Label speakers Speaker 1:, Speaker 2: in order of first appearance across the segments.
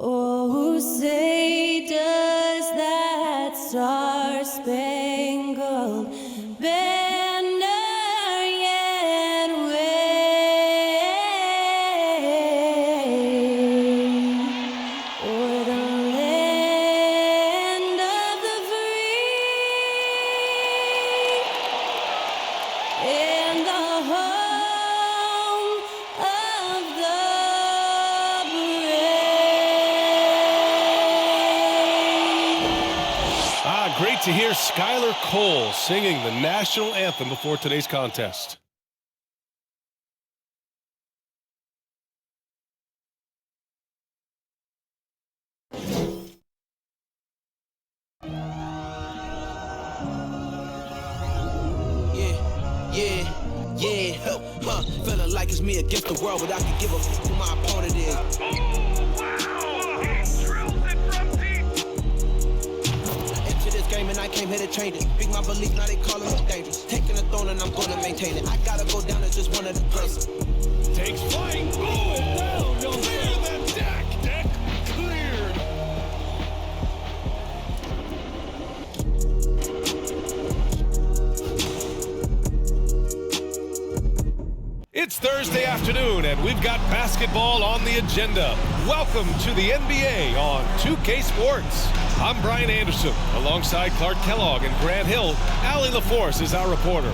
Speaker 1: Oh, say does that star-spangled banner yet wave o'er the land of the free and the home of the
Speaker 2: Great to hear Skylar Cole singing the national anthem before today's contest.
Speaker 3: Feeling like it's me against the world, but I can give a f who my opponent is. And I came here to change it. Big my belief, now they calling me dangerous. Taking the throne and I'm gonna maintain it. I gotta go down as just one of the places.
Speaker 2: Takes flight. Oh, down. Clear the deck. Deck cleared. It's Thursday afternoon, and we've got basketball on the agenda. Welcome to the NBA on 2K Sports. I'm Brian Anderson, alongside Clark Kellogg and Grant Hield. Allie LaForce is our reporter.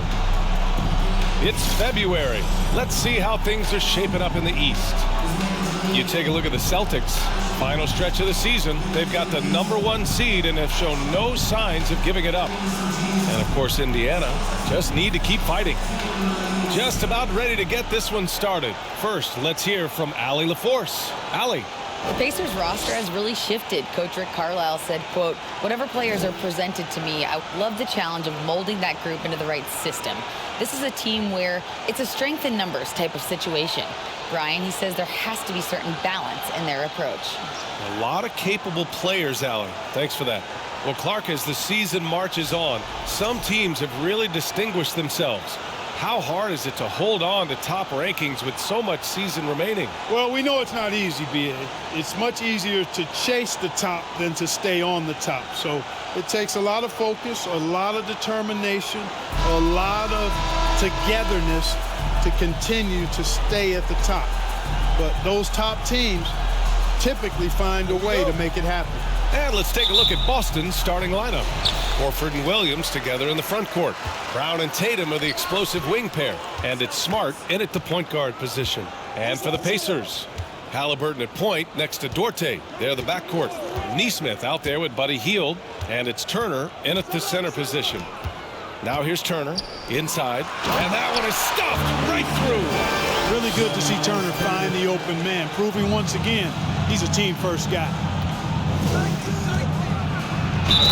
Speaker 2: It's February. Let's see how things are shaping up in the East. You take a look at the Celtics. Final stretch of the season. They've got the #1 seed and have shown no signs of giving it up. And of course, Indiana just need to keep fighting. Just about ready to get this one started. First, let's hear from Allie LaForce. Allie.
Speaker 4: The Pacers roster has really shifted. Coach Rick Carlisle said, quote, "Whatever players are presented to me, I love the challenge of molding that group into the right system. This is a team where it's a strength in numbers type of situation." Brian, he says there has to be certain balance in their approach.
Speaker 2: A lot of capable players, Allie. Thanks for that. Well, Clark, as the season marches on, some teams have really distinguished themselves. How hard is it to hold on to top rankings with so much season remaining?
Speaker 5: Well, we know it's not easy, B.A. It's much easier to chase the top than to stay on the top. So it takes a lot of focus, a lot of determination, a lot of togetherness to continue to stay at the top. But those top teams typically find a way to make it happen.
Speaker 2: And let's take a look at Boston's starting lineup. Horford and Williams together in the front court. Brown and Tatum are the explosive wing pair. And it's Smart in at the point guard position. And for the Pacers, Halliburton at point next to Dorte. They're the backcourt. Nesmith out there with Buddy Hield. And it's Turner in at the center position. Now here's Turner inside. And that one is stuffed right through.
Speaker 5: Really good to see Turner find the open man, proving once again he's a team-first guy.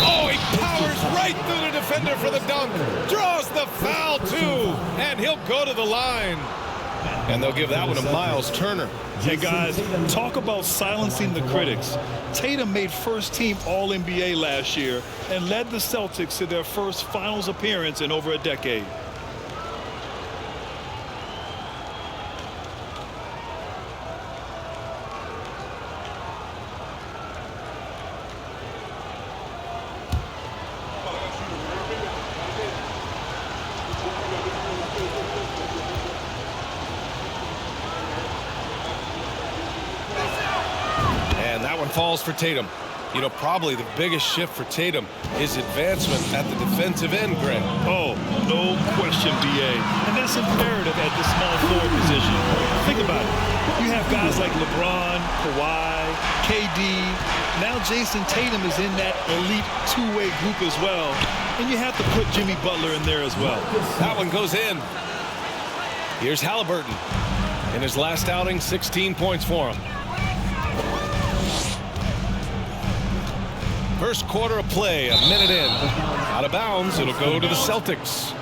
Speaker 2: Oh, he powers right through the defender for the dunk. Draws the foul, too. And he'll go to the line. And they'll give that one to Miles Turner.
Speaker 6: Hey, guys, talk about silencing the critics. Tatum made first-team All-NBA last year and led the Celtics to their first finals appearance in over a decade.
Speaker 2: That one falls for Tatum. You know, probably the biggest shift for Tatum is advancement at the defensive end, Grant.
Speaker 6: Oh, no question, B.A. And that's imperative at the small forward position. Think about it. You have guys like LeBron, Kawhi, KD. Now Jayson Tatum is in that elite two-way group as well. And you have to put Jimmy Butler in there as well.
Speaker 2: That one goes in. Here's Halliburton. In his last outing, 16 points for him. First quarter of play, a minute in. Out of bounds, it'll go to the Celtics.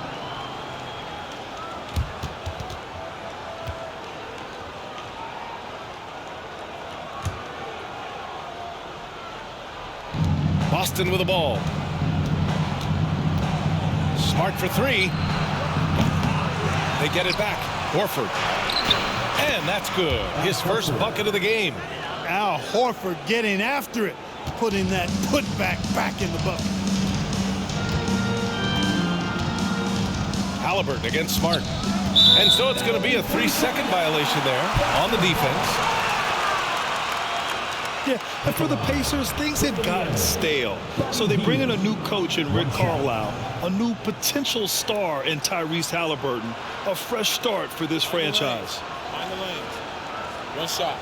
Speaker 2: Boston with the ball. Smart for three. They get it back. Horford. And that's good. His first bucket of the game.
Speaker 5: Al Horford getting after it, putting that putback back in the bucket.
Speaker 2: Halliburton against Smart. And so it's going to be a 3-second violation there on the defense.
Speaker 6: Yeah, and for the Pacers, things had gotten stale. So they bring in a new coach in Rick Carlisle, a new potential star in Tyrese Halliburton, a fresh start for this franchise.
Speaker 7: Find the lanes. One shot.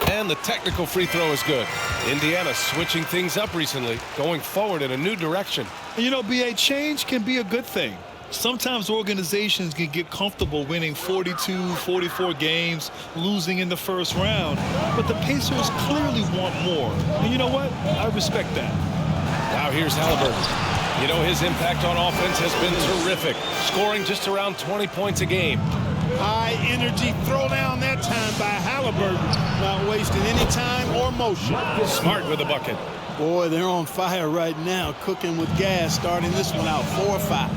Speaker 2: And the technical free throw is good. Indiana switching things up recently, going forward in a new direction.
Speaker 6: And you know, B.A., change can be a good thing. Sometimes organizations can get comfortable winning 42, 44 games, losing in the first round. But the Pacers clearly want more. And you know what? I respect that.
Speaker 2: Now here's Halliburton. You know, his impact on offense has been terrific, scoring just around 20 points a game.
Speaker 5: High energy throw down that time by Halliburton, not wasting any time or motion.
Speaker 2: Smart with a bucket.
Speaker 5: Boy, they're on fire right now, cooking with gas, starting this one out 4-5.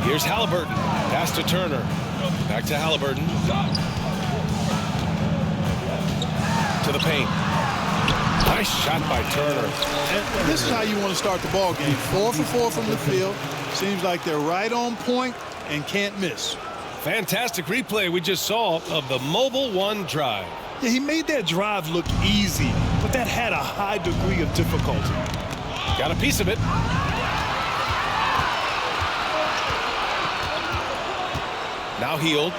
Speaker 2: Here's Halliburton. Pass to Turner. Back to Halliburton. To the paint. Nice shot by Turner.
Speaker 5: And this is how you want to start the ball game. 4 for 4 from the field. Seems like they're right on point and can't miss.
Speaker 2: Fantastic replay we just saw of the Mobile One drive.
Speaker 6: Yeah, he made that drive look easy, but that had a high degree of difficulty.
Speaker 2: Got a piece of it. Now Hield.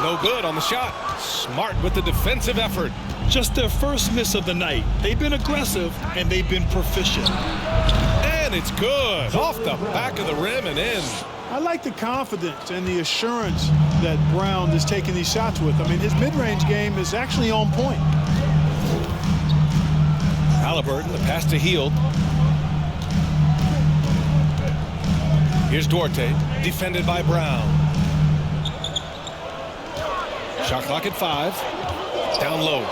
Speaker 2: No good on the shot. Smart with the defensive effort.
Speaker 6: Just their first miss of the night. They've been aggressive, and they've been proficient.
Speaker 2: And it's good. Off the back of the rim and in.
Speaker 5: I like the confidence and the assurance that Brown is taking these shots with. I mean, his mid-range game is actually on point.
Speaker 2: Halliburton, the pass to Hield. Here's Duarte, defended by Brown. Shot clock at 5. Down low.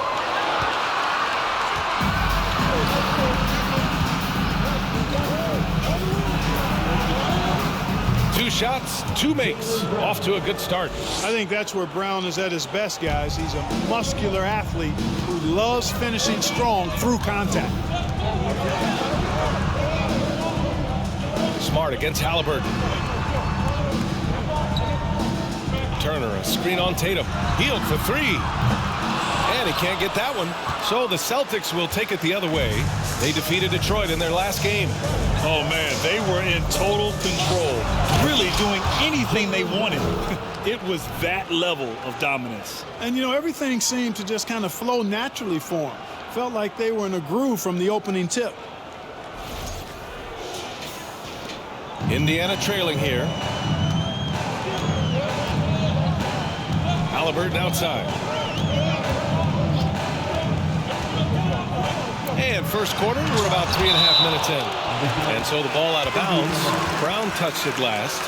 Speaker 2: Two shots, 2 makes. Off to a good start.
Speaker 5: I think that's where Brown is at his best, guys. He's a muscular athlete who loves finishing strong through contact.
Speaker 2: Smart against Halliburton. Turner, a screen on Tatum. Hield for 3. And he can't get that one. So the Celtics will take it the other way. They defeated Detroit in their last game.
Speaker 6: Oh, man, they were in total control, really doing anything they wanted. It was that level of dominance.
Speaker 5: And, you know, everything seemed to just kind of flow naturally for them. Felt like they were in a groove from the opening tip.
Speaker 2: Indiana trailing here. Halliburton outside. And first quarter, we're about 3.5 minutes in. And so the ball out of bounds. Brown touched it last.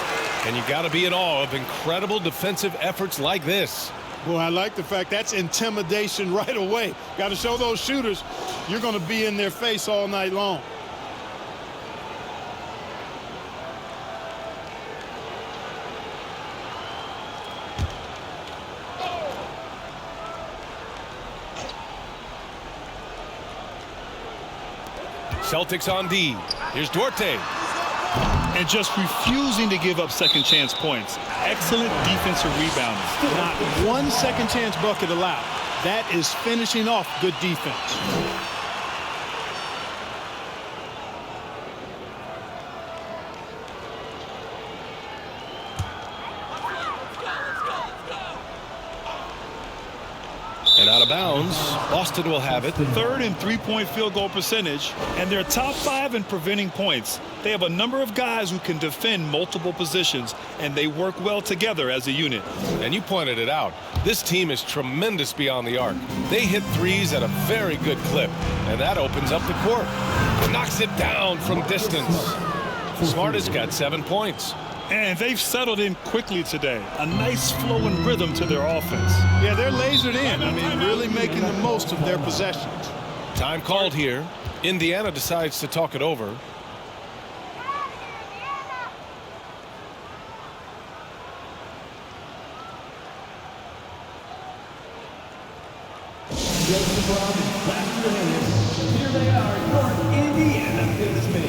Speaker 2: And you got to be in awe of incredible defensive efforts like this.
Speaker 5: Well, I like the fact that's intimidation right away. Got to show those shooters you're going to be in their face all night long.
Speaker 2: Celtics on D. Here's Duarte.
Speaker 6: And just refusing to give up second chance points. Excellent defensive rebounding.
Speaker 5: Not one second chance bucket allowed. That is finishing off good defense.
Speaker 2: And out of bounds, Boston will have it.
Speaker 6: Third in three-point field goal percentage, and they're top 5 in preventing points. They have a number of guys who can defend multiple positions, and they work well together as a unit.
Speaker 2: And you pointed it out. This team is tremendous beyond the arc. They hit threes at a very good clip, and that opens up the court. Knocks it down from distance. Smart has got 7 points.
Speaker 6: And they've settled in quickly today. A nice flowing rhythm to their offense.
Speaker 5: Yeah, they're lasered in. I mean, really making the most of their possessions.
Speaker 2: Time called here. Indiana decides to talk it over.
Speaker 8: Here they are, your Indiana Businessmen.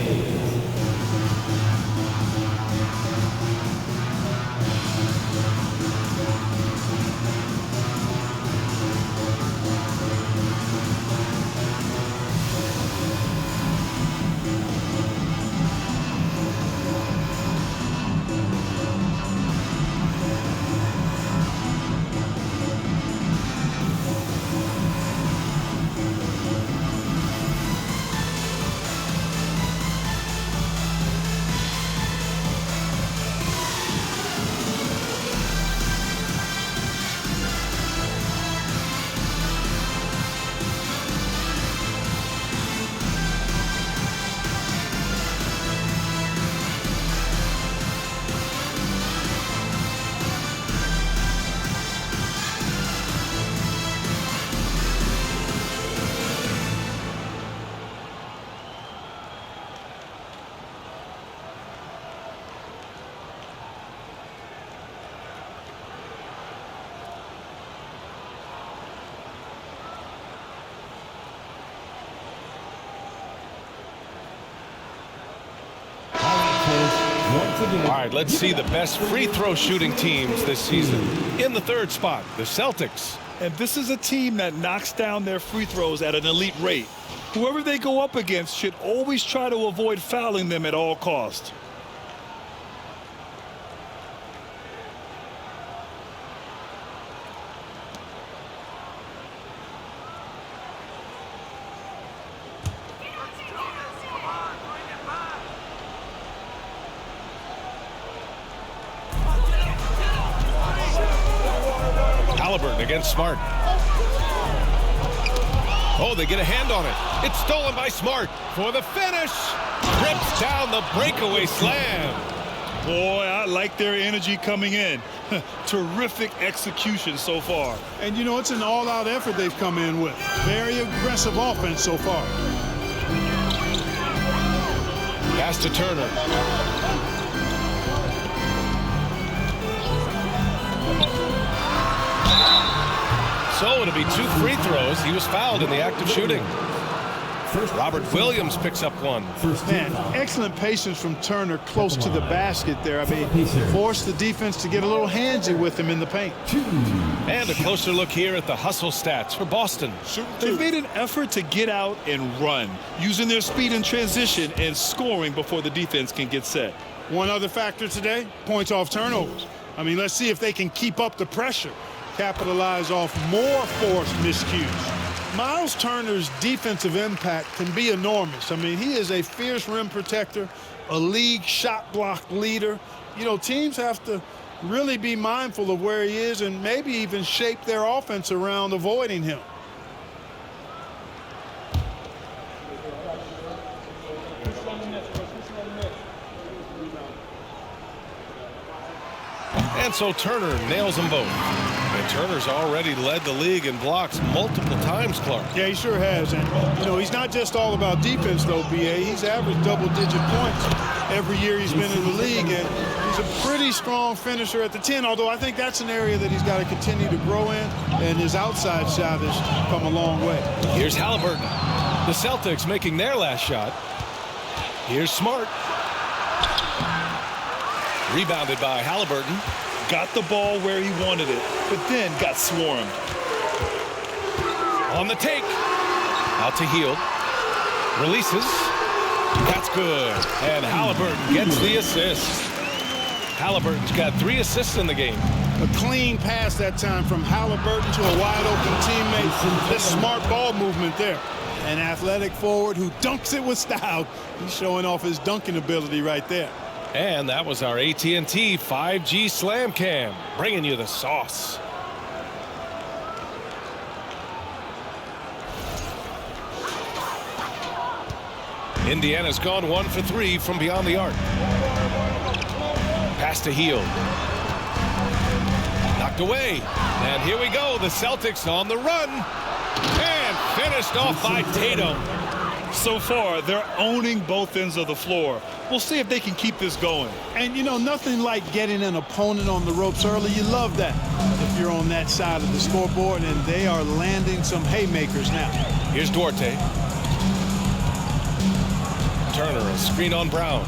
Speaker 2: All right, let's see the best free throw shooting teams this season. In the third spot, the Celtics.
Speaker 6: And this is a team that knocks down their free throws at an elite rate. Whoever they go up against should always try to avoid fouling them at all costs.
Speaker 2: Against Smart. Oh, they get a hand on it. It's stolen by Smart for the finish. Rips down the breakaway slam.
Speaker 6: Boy, I like their energy coming in. Terrific execution so far.
Speaker 5: And, you know, it's an all-out effort they've come in with. Very aggressive offense so far.
Speaker 2: Pass to Turner. So it'll be 2 free throws. He was fouled in the act of shooting. Robert Williams picks up one.
Speaker 5: Man, excellent patience from Turner close to the basket there. I mean, forced the defense to get a little handsy with him in the paint.
Speaker 2: And a closer look here at the hustle stats for Boston.
Speaker 6: They've made an effort to get out and run, using their speed in transition and scoring before the defense can get set.
Speaker 5: One other factor today, points off turnovers. I mean, let's see if they can keep up the pressure. Capitalize off more forced miscues. Miles Turner's defensive impact can be enormous. I mean, he is a fierce rim protector, a league shot block leader. You know, teams have to really be mindful of where he is and maybe even shape their offense around avoiding him.
Speaker 2: And so Turner nails them both. And Turner's already led the league in blocks multiple times, Clark.
Speaker 5: Yeah, he sure has. And, you know, he's not just all about defense, though, B.A. He's averaged double-digit points every year he's been in the league. And he's a pretty strong finisher at the 10, although I think that's an area that he's got to continue to grow in. And his outside shot has come a long way.
Speaker 2: Here's Halliburton. The Celtics making their last shot. Here's Smart. Rebounded by Halliburton.
Speaker 6: Got the ball where he wanted it, but then got swarmed.
Speaker 2: On the take. Out to Hield. Releases. That's good. And Halliburton gets the assist. Halliburton's got 3 assists in the game.
Speaker 5: A clean pass that time from Halliburton to a wide-open teammate. This smart ball movement there. An athletic forward who dunks it with style. He's showing off his dunking ability right there.
Speaker 2: And that was our AT&T 5G Slam Cam, bringing you the sauce. Indiana's gone 1 for 3 from beyond the arc. Pass to Hield. Knocked away. And here we go. The Celtics on the run. And finished off by Tatum.
Speaker 6: So far, they're owning both ends of the floor. We'll see if they can keep this going.
Speaker 5: And, you know, nothing like getting an opponent on the ropes early. You love that if you're on that side of the scoreboard, and they are landing some haymakers now.
Speaker 2: Here's Duarte. Turner, a screen on Brown.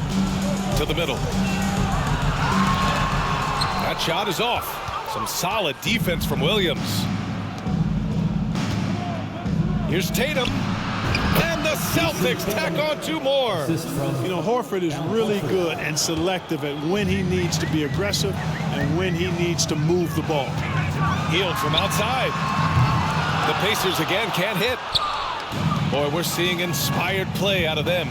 Speaker 2: To the middle. That shot is off. Some solid defense from Williams. Here's Tatum. And the Celtics tack on 2 more.
Speaker 5: You know, Horford is really good and selective at when he needs to be aggressive and when he needs to move the ball.
Speaker 2: Hield from outside. The Pacers again can't hit. Boy, we're seeing inspired play out of them.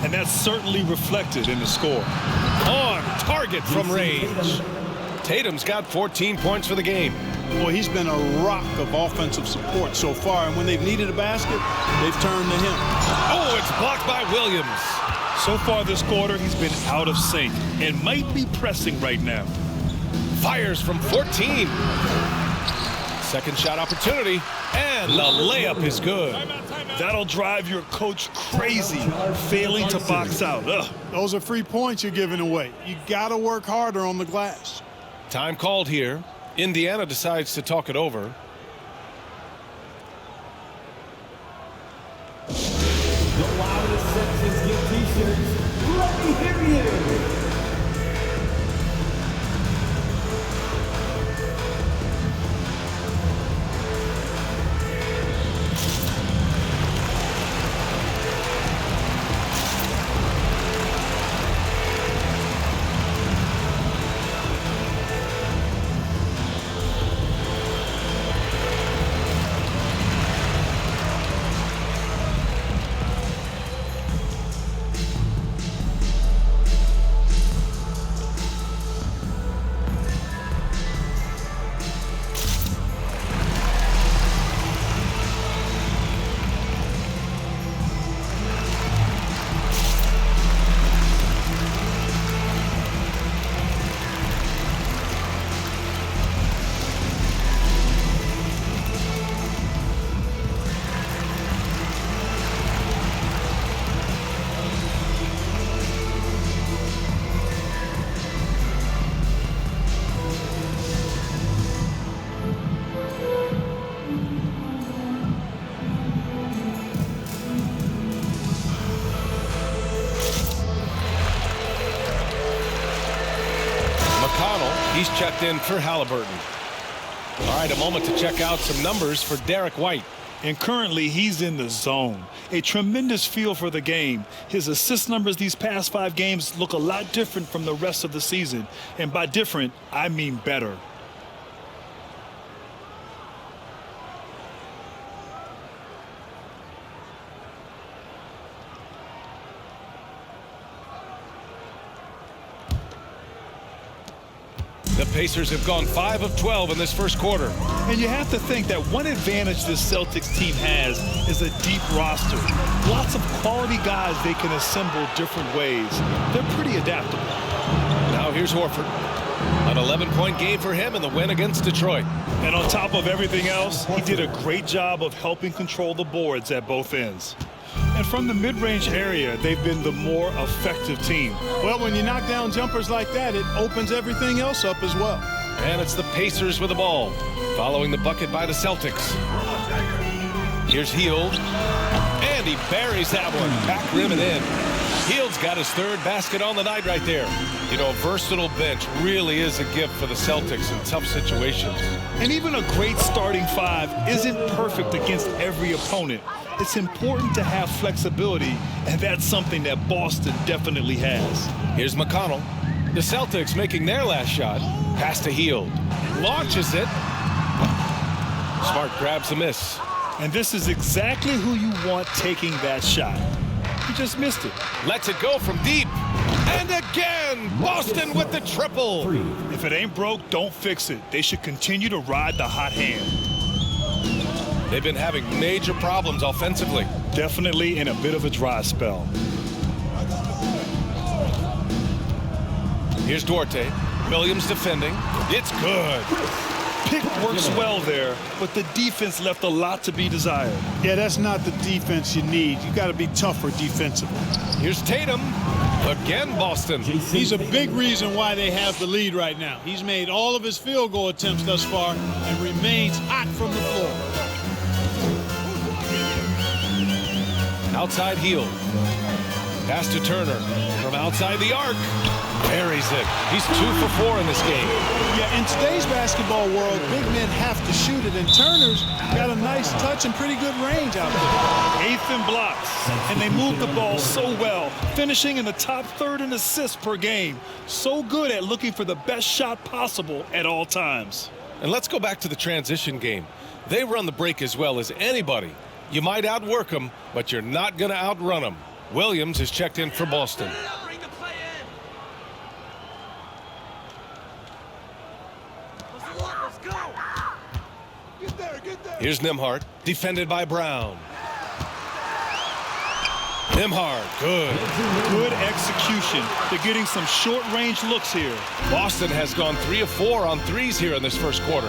Speaker 6: And that's certainly reflected in the score.
Speaker 2: On target from range. Tatum's got 14 points for the game.
Speaker 5: Boy, he's been a rock of offensive support so far, and when they've needed a basket, they've turned to him.
Speaker 2: Oh, it's blocked by Williams.
Speaker 6: So far this quarter, he's been out of sync and might be pressing right now.
Speaker 2: Fires from 14. Second shot opportunity, and the layup is good.
Speaker 6: That'll drive your coach crazy, failing to box out. Ugh.
Speaker 5: Those are free points you're giving away. You got to work harder on the glass.
Speaker 2: Time called here. Indiana decides to talk it over.
Speaker 8: The loudest Texas get t-shirts. Let me hear you.
Speaker 2: He's checked in for Halliburton. All right, a moment to check out some numbers for Derek White.
Speaker 6: And currently, he's in the zone. A tremendous feel for the game. His assist numbers these past 5 games look a lot different from the rest of the season. And by different, I mean better.
Speaker 2: The Pacers have gone 5 of 12 in this first quarter.
Speaker 6: And you have to think that one advantage this Celtics team has is a deep roster. Lots of quality guys they can assemble different ways. They're pretty adaptable.
Speaker 2: Now here's Horford. An 11-point game for him in the win against Detroit.
Speaker 6: And on top of everything else, he did a great job of helping control the boards at both ends. And from the mid-range area, they've been the more effective team.
Speaker 5: Well, when you knock down jumpers like that, it opens everything else up as well.
Speaker 2: And it's the Pacers with the ball, following the bucket by the Celtics. Here's Hield, and he buries that one, back rim and in. Hield's got his 3rd basket on the night right there. You know, a versatile bench really is a gift for the Celtics in tough situations.
Speaker 6: And even a great starting 5 isn't perfect against every opponent. It's important to have flexibility, and that's something that Boston definitely has.
Speaker 2: Here's McConnell. The Celtics making their last shot. Pass to Hield. Launches it. Smart grabs a miss.
Speaker 6: And this is exactly who you want taking that shot. He just missed it.
Speaker 2: Lets it go from deep. And again, Boston with the triple.
Speaker 6: If it ain't broke, don't fix it. They should continue to ride the hot hand.
Speaker 2: They've been having major problems offensively.
Speaker 6: Definitely in a bit of a dry spell.
Speaker 2: Here's Duarte. Williams defending. It's good.
Speaker 6: Pick works well there, but the defense left a lot to be desired.
Speaker 5: Yeah, that's not the defense you need. You got to be tougher defensively.
Speaker 2: Here's Tatum. Again, Boston.
Speaker 5: He's a big reason why they have the lead right now. He's made all of his field goal attempts thus far and remains hot from the floor.
Speaker 2: Outside Hield. Pass to Turner from outside the arc. Buries it. He's 2 for 4 in this game.
Speaker 5: Yeah, in today's basketball world, big men have to shoot it, and Turner's got a nice touch and pretty good range out there.
Speaker 6: 8th in blocks, and they move the ball so well, finishing in the top 3rd in assists per game. So good at looking for the best shot possible at all times.
Speaker 2: And let's go back to the transition game. They run the break as well as anybody. You might outwork them, but you're not going to outrun them. Williams is checked in for Boston. Here's Nembhard, defended by Brown. Nembhard, good.
Speaker 6: Good execution. They're getting some short-range looks here.
Speaker 2: Boston has gone 3 of 4 on threes here in this first quarter.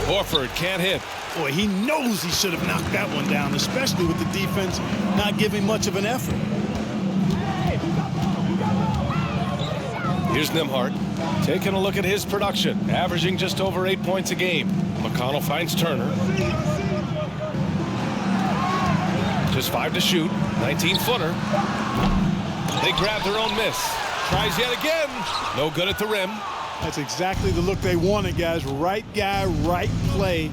Speaker 2: Horford can't hit.
Speaker 5: Boy, he knows he should have knocked that one down, especially with the defense not giving much of an effort.
Speaker 2: Here's Nembhard, taking a look at his production, averaging just over 8 points a game. McConnell finds Turner. Just 5 to shoot, 19-footer. They grab their own miss. Tries yet again. No good at the rim.
Speaker 5: That's exactly the look they wanted, guys. Right guy, right play,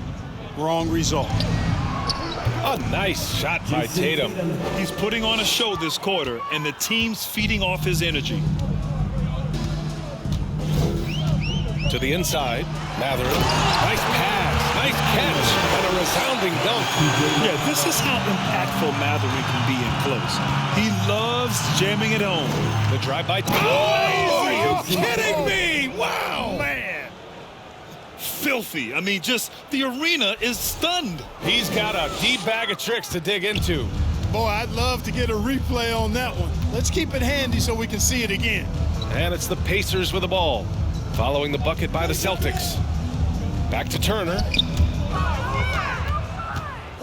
Speaker 5: wrong result.
Speaker 2: A nice shot by Tatum.
Speaker 6: He's putting on a show this quarter, and the team's feeding off his energy.
Speaker 2: To the inside, Mathurin. Nice pass, nice catch, and a resounding dunk.
Speaker 6: Yeah, this is how impactful Mathurin can be in close. He loves jamming it home.
Speaker 2: The drive by Tatum. Oh, are you kidding me? Wow.
Speaker 6: Man. Filthy. I mean, just the arena is stunned.
Speaker 2: He's got a deep bag of tricks to dig into.
Speaker 5: Boy, I'd love to get a replay on that one. Let's keep it handy so we can see it again.
Speaker 2: And it's the Pacers with the ball, following the bucket by the Celtics. Back to Turner.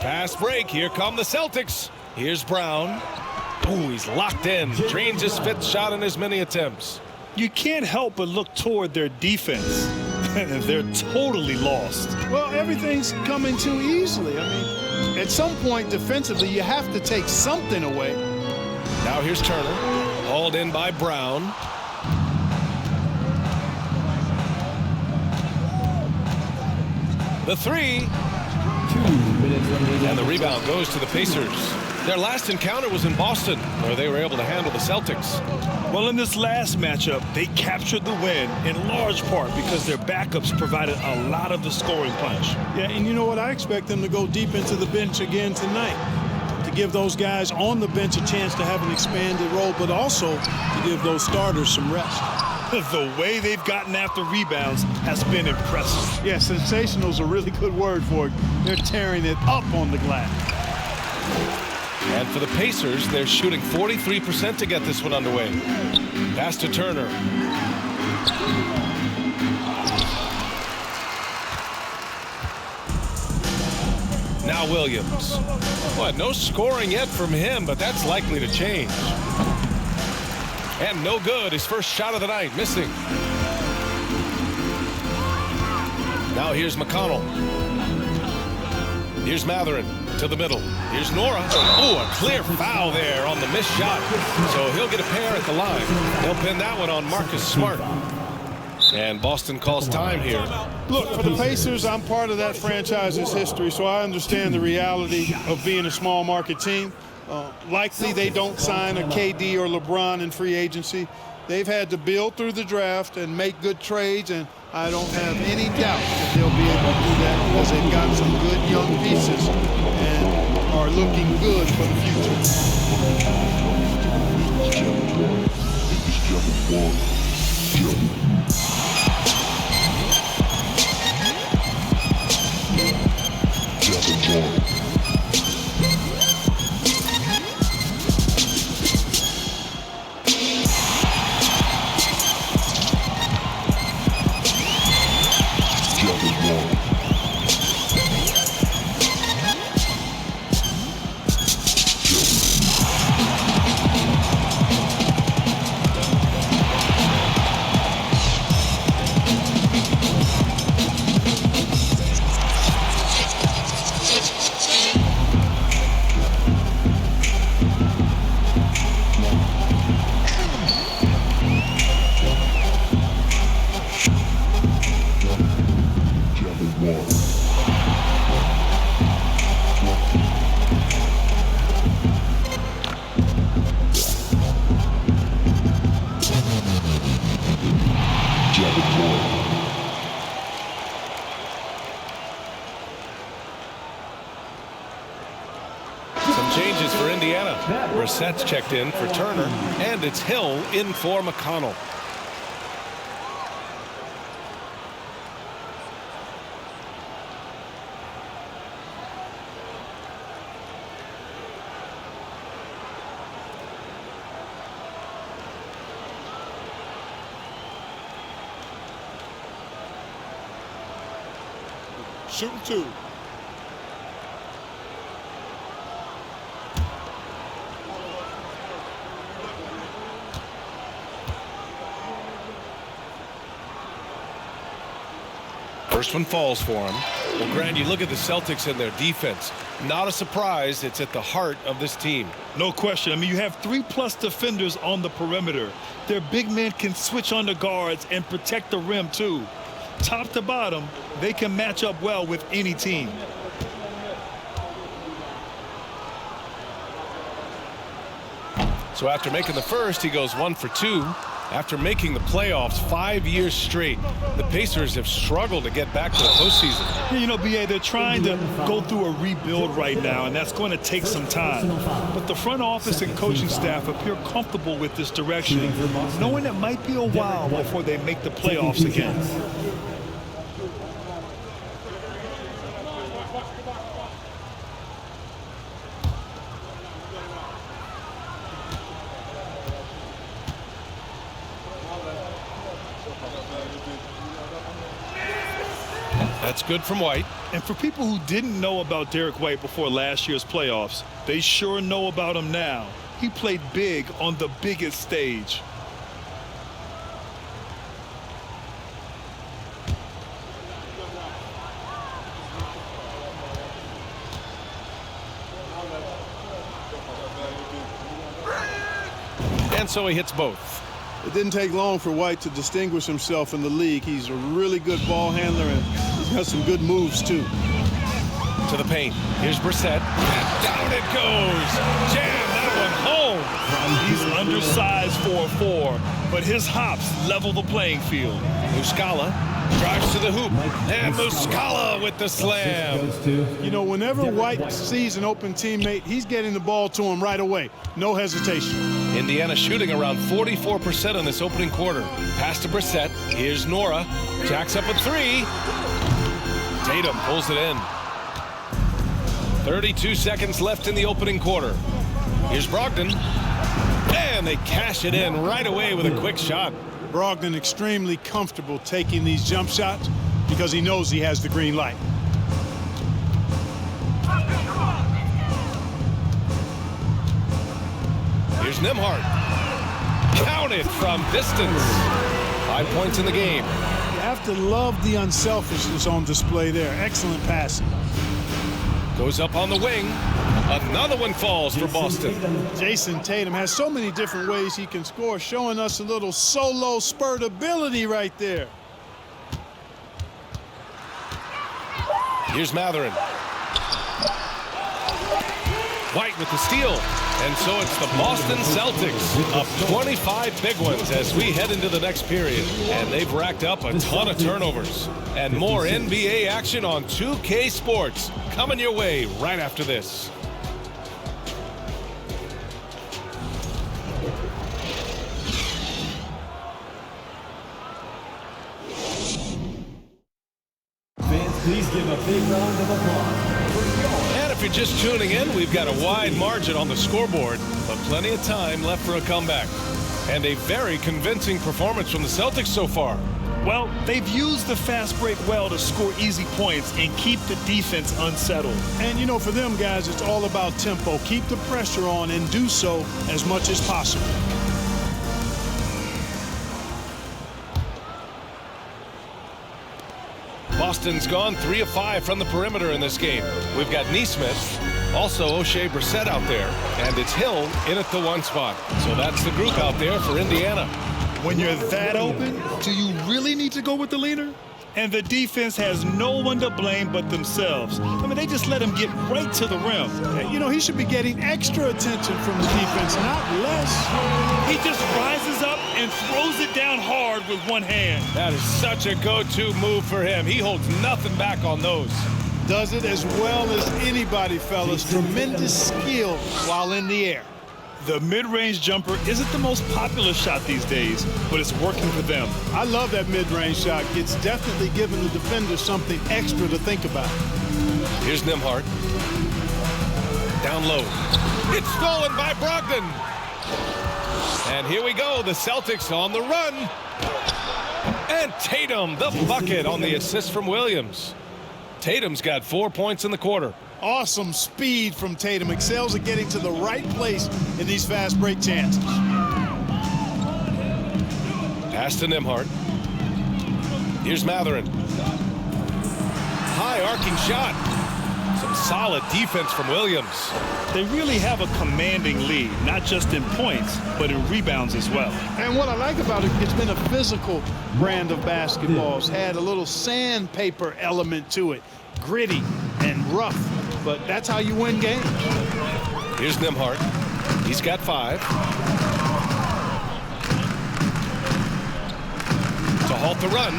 Speaker 2: Fast break. Here come the Celtics. Here's Brown. Oh, he's locked in. Drains his 5th shot in as many attempts.
Speaker 6: You can't help but look toward their defense. They're totally lost.
Speaker 5: Well, everything's coming too easily. I mean, at some point defensively, you have to take something away.
Speaker 2: Now here's Turner. Hauled in by Brown. The 3.
Speaker 8: 2 minutes remaining.
Speaker 2: And the rebound goes to the Pacers. Their last encounter was in Boston, where they were able to handle the Celtics.
Speaker 6: Well, in this last matchup, they captured the win in large part because their backups provided a lot of the scoring punch.
Speaker 5: Yeah, and you know what? I expect them to go deep into the bench again tonight to give those guys on the bench a chance to have an expanded role, but also to give those starters some rest.
Speaker 6: The way they've gotten after rebounds has been impressive.
Speaker 5: Yeah, sensational is a really good word for it. They're tearing it up on the glass.
Speaker 2: And for the Pacers, they're shooting 43% to get this one underway. Pass to Turner. Now Williams. Boy, no scoring yet from him, but that's likely to change. And no good. His first shot of the night, missing. Now here's McConnell. Here's Mathurin to the middle. Here's Nora. Oh, a clear foul there on the missed shot. So he'll get a pair at the line. They'll pin that one on Marcus Smart. And Boston calls time here.
Speaker 5: Look, for the Pacers, I'm part of that franchise's history, so I understand the reality of being a small market team. Likely they don't sign a KD or LeBron in free agency. They've had to build through the draft and make good trades, and I don't have any doubt that they'll be able to do that because they've got some good young pieces and are looking good for the future.
Speaker 2: changes for Indiana. Brissett's checked in for Turner, and it's Hill in for McConnell.
Speaker 7: Shooting 2.
Speaker 2: First one falls for him. Well, Grant, you look at the Celtics and their defense. Not a surprise. It's at the heart of this team.
Speaker 6: No question. I mean, you have 3+ defenders on the perimeter. Their big men can switch on the guards and protect the rim, too. Top to bottom, they can match up well with any team.
Speaker 2: So after making the first, he goes 1 for 2. After making the playoffs 5 years straight, the Pacers have struggled to get back to the postseason.
Speaker 6: You know, BA, they're trying to go through a rebuild right now, and that's going to take some time. But the front office and coaching staff appear comfortable with this direction, knowing it might be a while before they make the playoffs again.
Speaker 2: That's good from White.
Speaker 6: And for people who didn't know about Derek White before last year's playoffs, they sure know about him now. He played big on the biggest stage.
Speaker 2: And so he hits both.
Speaker 5: It didn't take long for White to distinguish himself in the league. He's a really good ball handler, and he's got some good moves, too.
Speaker 2: To the paint. Here's Brissett. And down it goes. Jam that one home.
Speaker 6: He's undersized for a 4, but his hops level the playing field.
Speaker 2: Muscala drives to the hoop. And Muscala with the slam.
Speaker 5: You know, whenever White sees an open teammate, he's getting the ball to him right away. No hesitation.
Speaker 2: Indiana shooting around 44% in this opening quarter. Pass to Brissett. Here's Nora. Jacks up a 3. Tatum pulls it in. 32 seconds left in the opening quarter. Here's Brogdon. And they cash it in right away with a quick shot.
Speaker 5: Brogdon extremely comfortable taking these jump shots because he knows he has the green light.
Speaker 2: Here's Nembhard. Counted from distance. 5 points in the game.
Speaker 5: You have to love the unselfishness on display there. Excellent passing.
Speaker 2: Goes up on the wing. Another one falls for Boston.
Speaker 5: Jayson Tatum has so many different ways he can score, showing us a little solo spurt ability right there.
Speaker 2: Here's Matherin. White with the steal. And so it's the Boston Celtics up 25 big ones as we head into the next period. And they've racked up a ton of turnovers. And more NBA action on 2K Sports coming your way right after this.
Speaker 8: Fans, please give a big round of applause.
Speaker 2: And if you're just tuning in, we've got a wide margin on the scoreboard, but plenty of time left for a comeback. And a very convincing performance from the Celtics so far.
Speaker 6: Well, they've used the fast break well to score easy points and keep the defense unsettled.
Speaker 5: And, you know, for them guys, it's all about tempo. Keep the pressure on and do so as much as possible.
Speaker 2: Boston's gone 3 of 5 from the perimeter in this game. We've got Nesmith, also O'Shea Brissett out there, and it's Hill in at the 1 spot. So that's the group out there for Indiana.
Speaker 6: When you're that open, do you really need to go with the leader? And the defense has no one to blame but themselves. I mean, they just let him get right to the rim.
Speaker 5: You know, he should be getting extra attention from the defense, not less.
Speaker 6: He just rises up and throws it down hard with one hand.
Speaker 2: That is such a go-to move for him. He holds nothing back on those.
Speaker 5: Does it as well as anybody, fellas. Tremendous skill while in the air.
Speaker 6: The mid-range jumper isn't the most popular shot these days, but it's working for them.
Speaker 5: I love that mid-range shot. It's definitely giving the defender something extra to think about.
Speaker 2: Here's Nembhard. Down low. It's stolen by Brogdon. And here we go. The Celtics on the run. And Tatum, the bucket on the assist from Williams. Tatum's got 4 points in the quarter.
Speaker 5: Awesome speed from Tatum. Excels at getting to the right place in these fast break chances.
Speaker 2: Pass to Nembhard. Here's Matherin. High arcing shot. Some solid defense from Williams.
Speaker 6: They really have a commanding lead, not just in points, but in rebounds as well.
Speaker 5: And what I like about it, it's been a physical brand of basketball. It's had a little sandpaper element to it. Gritty and rough, but that's how you win games.
Speaker 2: Here's Nembhard. He's got 5. To halt the run.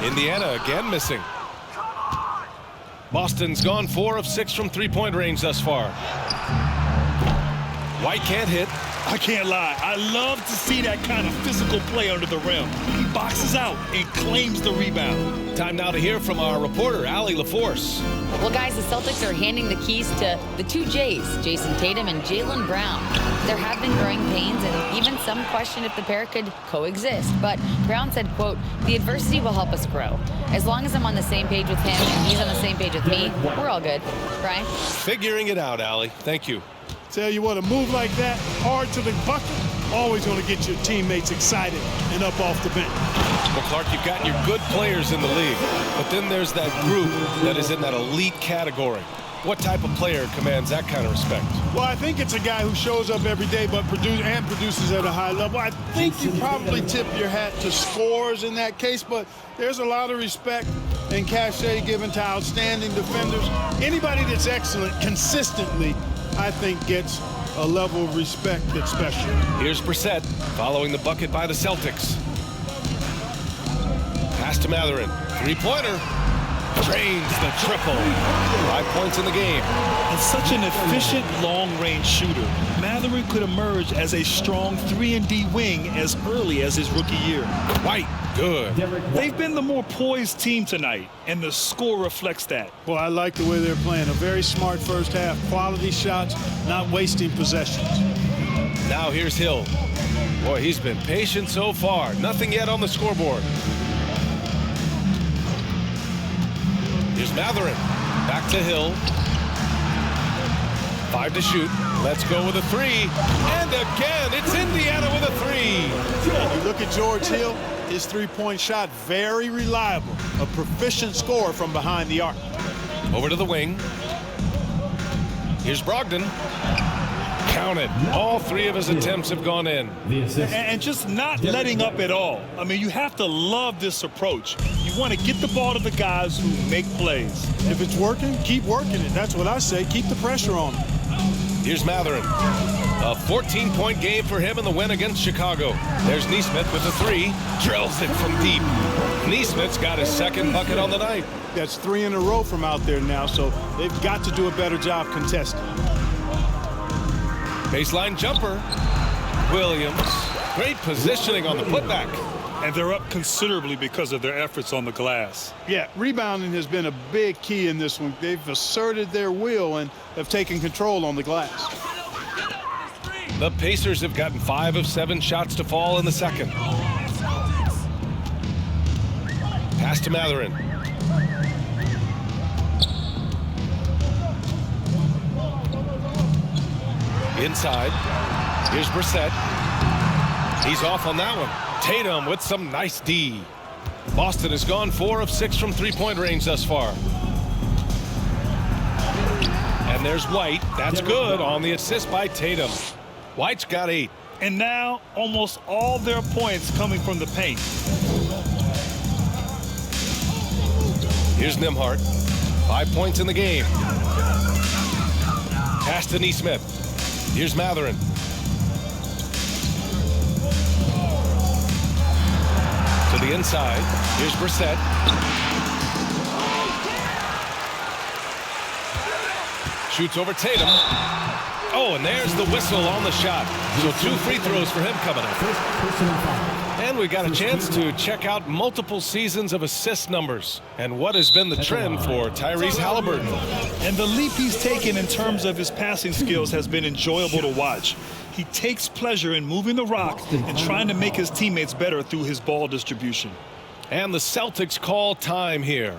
Speaker 2: Indiana again missing. Boston's gone 4 of 6 from three-point range thus far. White can't hit.
Speaker 6: I can't lie. I love to see that kind of physical play under the rim. He boxes out and claims the rebound.
Speaker 2: Time now to hear from our reporter, Allie LaForce.
Speaker 4: Well, guys, the Celtics are handing the keys to the 2 J's, Jayson Tatum and Jaylen Brown. There have been growing pains and even some question if the pair could coexist. But Brown said, quote, "The adversity will help us grow. As long as I'm on the same page with him and he's on the same page with me, we're all good." Brian?
Speaker 2: Figuring it out, Allie. Thank you.
Speaker 5: Tell you what, a move like that, hard to the bucket, always going to get your teammates excited and up off the bench.
Speaker 2: Well, Clark, you've got your good players in the league, but then there's that group that is in that elite category. What type of player commands that kind of respect?
Speaker 5: Well, I think it's a guy who shows up every day but produces at a high level. I think you probably tip your hat to scores in that case, but there's a lot of respect and cachet given to outstanding defenders. Anybody that's excellent consistently, I think, gets a level of respect that's special.
Speaker 2: Here's Brissett following the bucket by the Celtics. Pass to Matherin. Three-pointer. Drains the triple. 5 points in the game.
Speaker 6: And such an efficient long-range shooter, Matherin could emerge as a strong 3-and-D wing as early as his rookie year.
Speaker 2: White, good.
Speaker 6: They've been the more poised team tonight, and the score reflects that.
Speaker 5: Well, I like the way they're playing. A very smart first half. Quality shots, not wasting possessions.
Speaker 2: Now here's Hield. Boy, he's been patient so far. Nothing yet on the scoreboard. Here's Matherin. Back to Hield. 5 to shoot. Let's go with a 3. And again, it's Indiana with a 3.
Speaker 5: You look at George Hill, his three-point shot, very reliable. A proficient scorer from behind the arc.
Speaker 2: Over to the wing. Here's Brogdon. Counted. All 3 of his attempts have gone in.
Speaker 6: And just not letting up at all. I mean, you have to love this approach. You want to get the ball to the guys who make plays.
Speaker 5: If it's working, keep working it. That's what I say. Keep the pressure on him.
Speaker 2: Here's Matherin. A 14-point game for him in the win against Chicago. There's Nesmith with a 3. Drills it from deep. Nesmith's got his second bucket on the night.
Speaker 5: That's 3 in a row from out there now, so they've got to do a better job contesting.
Speaker 2: Baseline jumper. Williams. Great positioning on the putback.
Speaker 6: And they're up considerably because of their efforts on the glass.
Speaker 5: Yeah, rebounding has been a big key in this one. They've asserted their will and have taken control on the glass.
Speaker 2: The Pacers have gotten 5 of 7 shots to fall in the second. Pass to Matherin. Inside. Here's Brissett. He's off on that one. Tatum with some nice D. Boston has gone 4 of 6 from three-point range thus far. And there's White. That's good on the assist by Tatum. White's got 8.
Speaker 6: And now almost all their points coming from the paint.
Speaker 2: Here's Nembhard. 5 points in the game. Pass to Nesmith. Here's Matherin. To the inside. Here's Brissett. Shoots over Tatum. Oh, and there's the whistle on the shot. So 2 free throws for him coming up. And we got a chance to check out multiple seasons of assist numbers and what has been the trend for Tyrese Halliburton.
Speaker 6: And the leap he's taken in terms of his passing skills has been enjoyable to watch. He takes pleasure in moving the rock and trying to make his teammates better through his ball distribution.
Speaker 2: And the Celtics call time here.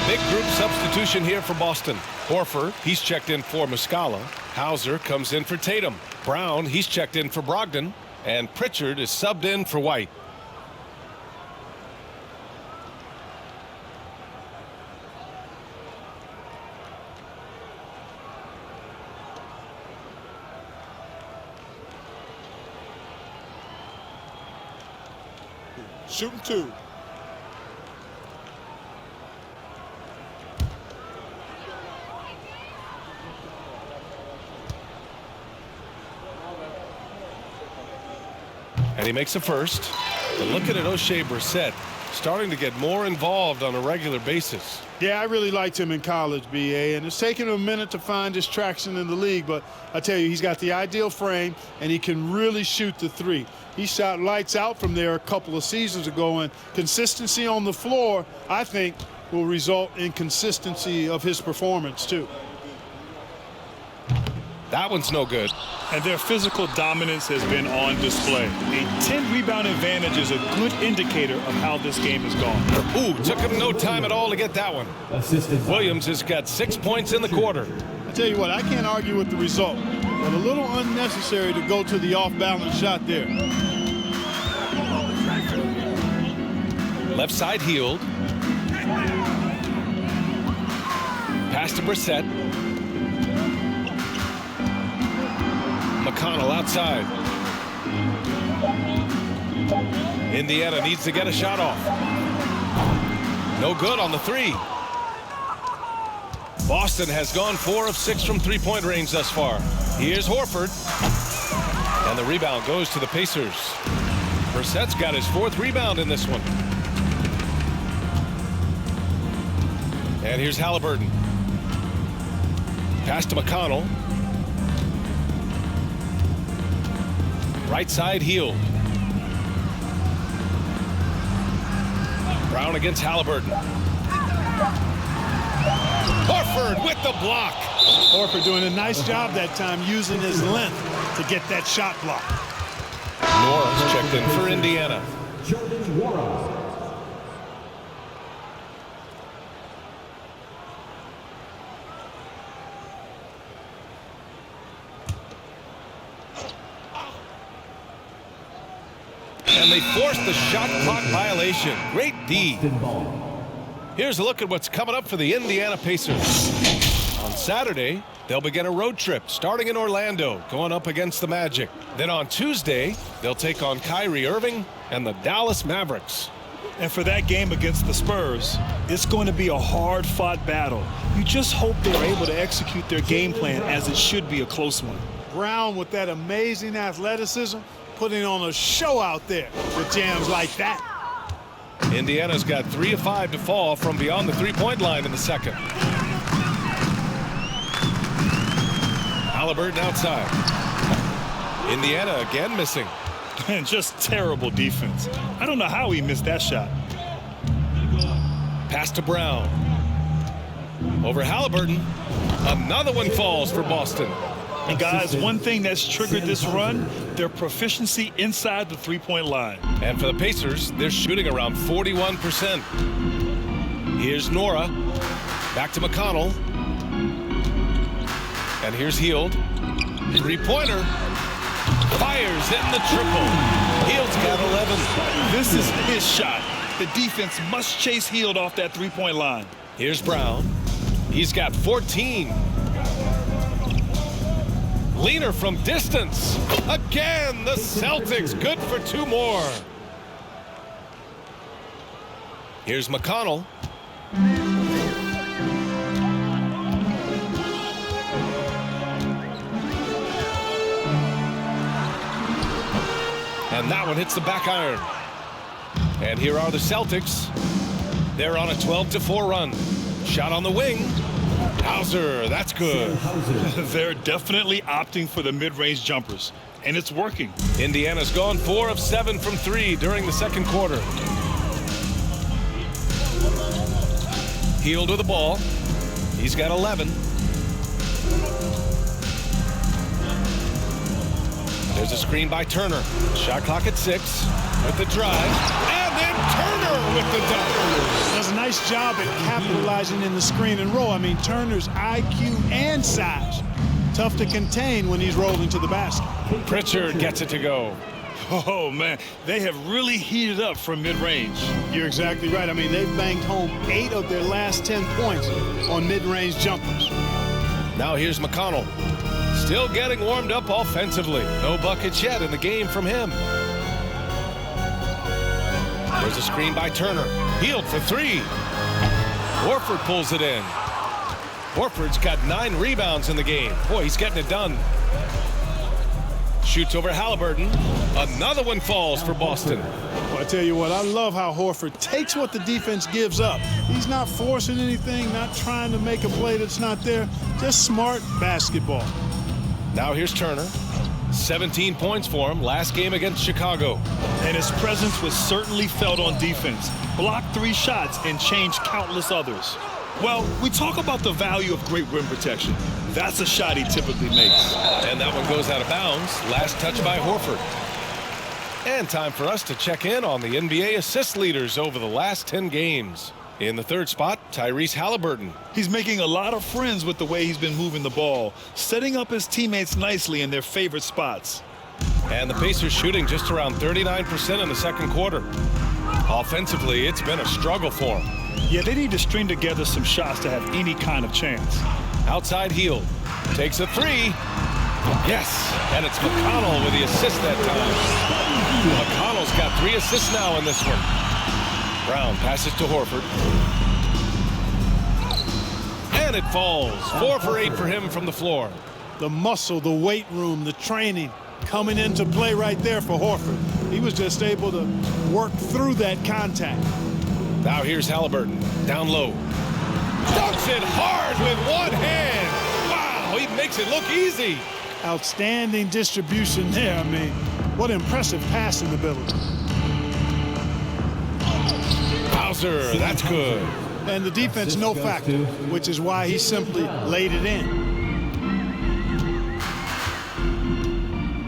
Speaker 2: Big group substitution here for Boston. Horford, he's checked in for Muscala. Hauser comes in for Tatum. Brown, he's checked in for Brogdon. And Pritchard is subbed in for White.
Speaker 7: Shooting 2.
Speaker 2: And he makes a first. But looking at O'Shea Brissett, starting to get more involved on a regular basis.
Speaker 5: Yeah, I really liked him in college, B.A., and it's taken him a minute to find his traction in the league, but I tell you, he's got the ideal frame, and he can really shoot the 3. He shot lights out from there a couple of seasons ago, and consistency on the floor, I think, will result in consistency of his performance, too.
Speaker 2: That one's no good.
Speaker 6: And their physical dominance has been on display. A 10-rebound advantage is a good indicator of how this game has gone.
Speaker 2: Ooh, took him no time at all to get that one. Williams has got 6 points in the quarter.
Speaker 5: I tell you what, I can't argue with the result, but a little unnecessary to go to the off-balance shot there.
Speaker 2: Left side Hield. Pass to Brissett. McConnell outside. Indiana needs to get a shot off. No good on the 3. Boston has gone 4 of 6 from three-point range thus far. Here's Horford. And the rebound goes to the Pacers. Brissett's got his 4th rebound in this one. And here's Halliburton. Pass to McConnell. Right side Hield. Brown against Halliburton. Horford with the block.
Speaker 5: Horford doing a nice job that time using his length to get that shot block.
Speaker 2: Nora's checked in for Indiana. And they forced the shot clock violation. Great D. Here's a look at what's coming up for the Indiana Pacers. On Saturday, they'll begin a road trip starting in Orlando, going up against the Magic. Then on Tuesday, they'll take on Kyrie Irving and the Dallas Mavericks.
Speaker 6: And for that game against the Spurs, it's going to be a hard-fought battle. You just hope they're able to execute their game plan as it should be a close one.
Speaker 5: Brown with that amazing athleticism, putting on a show out there with jams like that.
Speaker 2: Indiana's got 3 of 5 to fall from beyond the three-point line in the second. Halliburton outside. Indiana again missing.
Speaker 6: And just terrible defense. I don't know how he missed that shot.
Speaker 2: Pass to Brown. Over Halliburton. Another one falls for Boston.
Speaker 6: And guys, one thing that's triggered this run, their proficiency inside the three-point line.
Speaker 2: And for the Pacers, they're shooting around 41%. Here's Nora. Back to McConnell. And here's Hield. Three-pointer. Fires in the triple. Hield's got 11.
Speaker 6: This is his shot. The defense must chase Hield off that three-point line.
Speaker 2: Here's Brown. He's got 14. Leaner from distance. Again, the Celtics good for 2 more. Here's McConnell. And that one hits the back iron. And here are the Celtics. They're on a 12-4 run. Shot on the wing. Hauser, that's good.
Speaker 6: They're definitely opting for the mid-range jumpers, and it's working.
Speaker 2: Indiana's gone 4 of 7 from 3 during the second quarter. Hield with the ball. He's got 11. There's a screen by Turner. Shot clock at 6 with the drive. And then Turner with the dunk.
Speaker 5: Does a nice job at capitalizing in the screen and roll. I mean, Turner's IQ and size. Tough to contain when he's rolling to the basket.
Speaker 2: Pritchard gets it to go.
Speaker 6: Oh, man, they have really heated up from mid-range.
Speaker 5: You're exactly right. I mean, they've banged home 8 of their last 10 points on mid-range jumpers.
Speaker 2: Now here's McConnell. Still getting warmed up offensively. No buckets yet in the game from him. There's a screen by Turner. Hield for 3. Horford pulls it in. Horford's got 9 rebounds in the game. Boy, he's getting it done. Shoots over Halliburton. Another one falls for Boston.
Speaker 5: Well, I tell you what, I love how Horford takes what the defense gives up. He's not forcing anything, not trying to make a play that's not there. Just smart basketball.
Speaker 2: Now here's Turner. 17 points for him last game against Chicago.
Speaker 6: And his presence was certainly felt on defense. Blocked 3 shots and changed countless others. Well, we talk about the value of great rim protection. That's a shot he typically makes.
Speaker 2: And that one goes out of bounds. Last touch by Horford. And time for us to check in on the NBA assist leaders over the last 10 games. In the 3rd spot, Tyrese Halliburton.
Speaker 6: He's making a lot of friends with the way he's been moving the ball, setting up his teammates nicely in their favorite spots.
Speaker 2: And the Pacers shooting just around 39% in the second quarter. Offensively, it's been a struggle for him.
Speaker 6: Yeah, they need to string together some shots to have any kind of chance.
Speaker 2: Outside Hield. Takes a 3. Yes, and it's McConnell with the assist that time. McConnell's got 3 assists now in this one. Brown passes to Horford. And it falls. 4 for 8 for him from the floor.
Speaker 5: The muscle, the weight room, the training coming into play right there for Horford. He was just able to work through that contact.
Speaker 2: Now here's Halliburton. Down low. Dunks it hard with one hand. Wow, he makes it look easy.
Speaker 5: Outstanding distribution there. I mean, what impressive passing ability.
Speaker 2: Hauser, that's good.
Speaker 5: And the defense no factor, which is why he simply laid it in.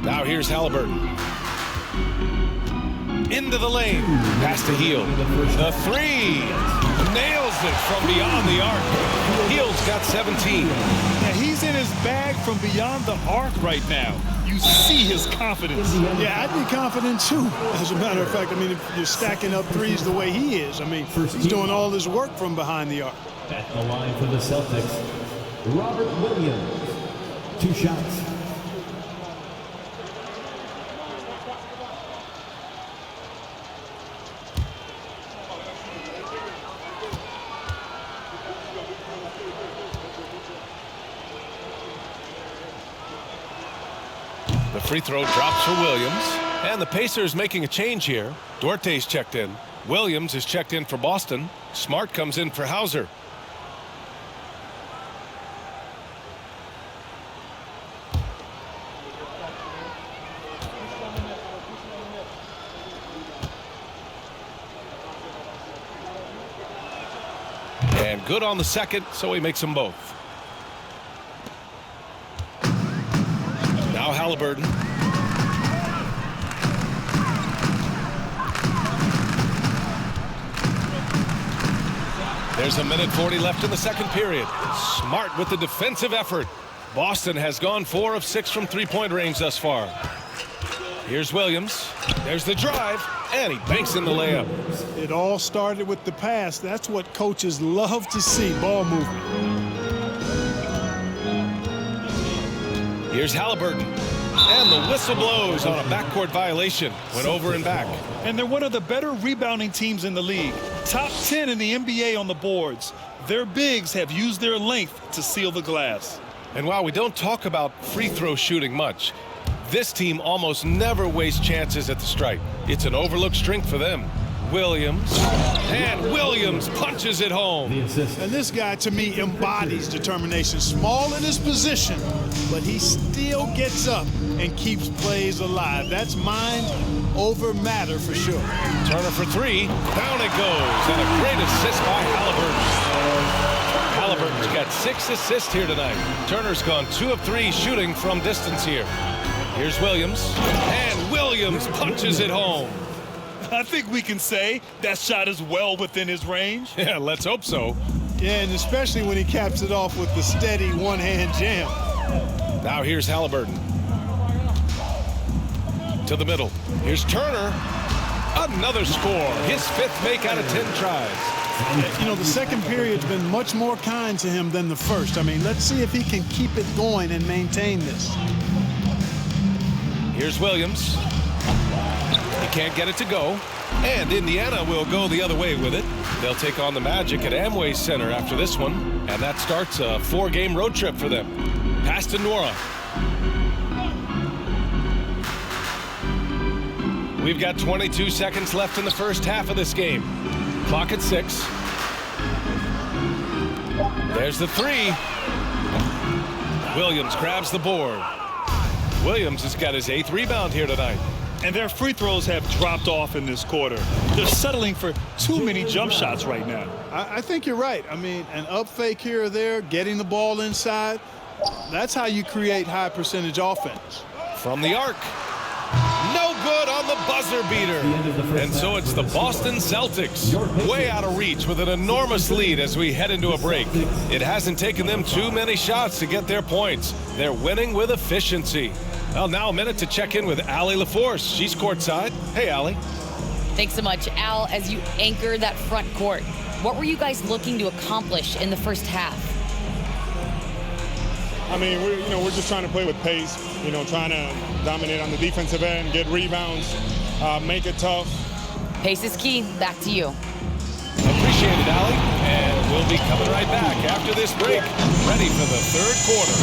Speaker 2: Now here's Halliburton. Into the lane. Pass to Hield. The 3. Nails it from beyond the arc. Hield's got 17.
Speaker 6: Yeah, he's in his bag from beyond the arc right now. You see his confidence.
Speaker 5: Yeah, I'd be confident too. As a matter of fact, I mean, if you're stacking up threes the way he is, I mean, he's doing all his work from behind the arc.
Speaker 8: At the line for the Celtics, Robert Williams. 2 shots.
Speaker 2: The free throw drops for Williams. And the Pacers making a change here. Duarte's checked in. Williams is checked in for Boston. Smart comes in for Hauser. And good on the second, so he makes them both. Now Halliburton. There's 1:40 left in the second period. Smart with the defensive effort. Boston has gone 4 of 6 from three-point range thus far. Here's Williams. There's the drive, and he banks in the layup.
Speaker 5: It all started with the pass. That's what coaches love to see, ball movement.
Speaker 2: Here's Halliburton. And the whistle blows on a backcourt violation. Went over and back.
Speaker 6: And they're one of the better rebounding teams in the league. Top 10 in the NBA on the boards. Their bigs have used their length to seal the glass.
Speaker 2: And while we don't talk about free throw shooting much, this team almost never wastes chances at the stripe. It's an overlooked strength for them. Williams. And Williams punches it home.
Speaker 5: And this guy, to me, embodies determination. Small in his position, but he still gets up and keeps plays alive. That's mind over matter for sure.
Speaker 2: Turner for three. Down it goes. And a great assist by Halliburton. Halliburton's got 6 assists here tonight. Turner's gone 2 of 3 shooting from distance here. Here's Williams. And Williams punches it home.
Speaker 6: I think we can say that shot is well within his range.
Speaker 2: Yeah, let's hope so.
Speaker 5: Yeah, and especially when he caps it off with the steady one-hand jam.
Speaker 2: Now here's Halliburton. To the middle. Here's Turner. Another score. His 5th make out of 10 tries.
Speaker 5: You know, the second period's been much more kind to him than the first. I mean, let's see if he can keep it going and maintain this.
Speaker 2: Here's Williams. He can't get it to go. And Indiana will go the other way with it. They'll take on the Magic at Amway Center after this one. And that starts a 4-game road trip for them. Pass to Nora. We've got 22 seconds left in the first half of this game. Clock at 6. There's the 3. Williams grabs the board. Williams has got his 8th rebound here tonight.
Speaker 6: And their free throws have dropped off in this quarter. They're settling for too many jump shots right now.
Speaker 5: I think you're right. I mean, an up fake here or there, getting the ball inside, that's how you create high percentage offense.
Speaker 2: From the arc. No good on the buzzer beater. And so it's the Boston Celtics way out of reach with an enormous lead as we head into a break. It hasn't taken them too many shots to get their points. They're winning with efficiency. Well, now a minute to check in with Allie LaForce. She's courtside. Hey, Allie.
Speaker 4: Thanks so much, Al. As you anchor that front court, what were you guys looking to accomplish in the first half?
Speaker 7: I mean, we're just trying to play with pace, trying to dominate on the defensive end, get rebounds, make it tough.
Speaker 4: Pace is key. Back to you.
Speaker 2: Appreciate it, Allie. And we'll be coming right back after this break, ready for the third quarter.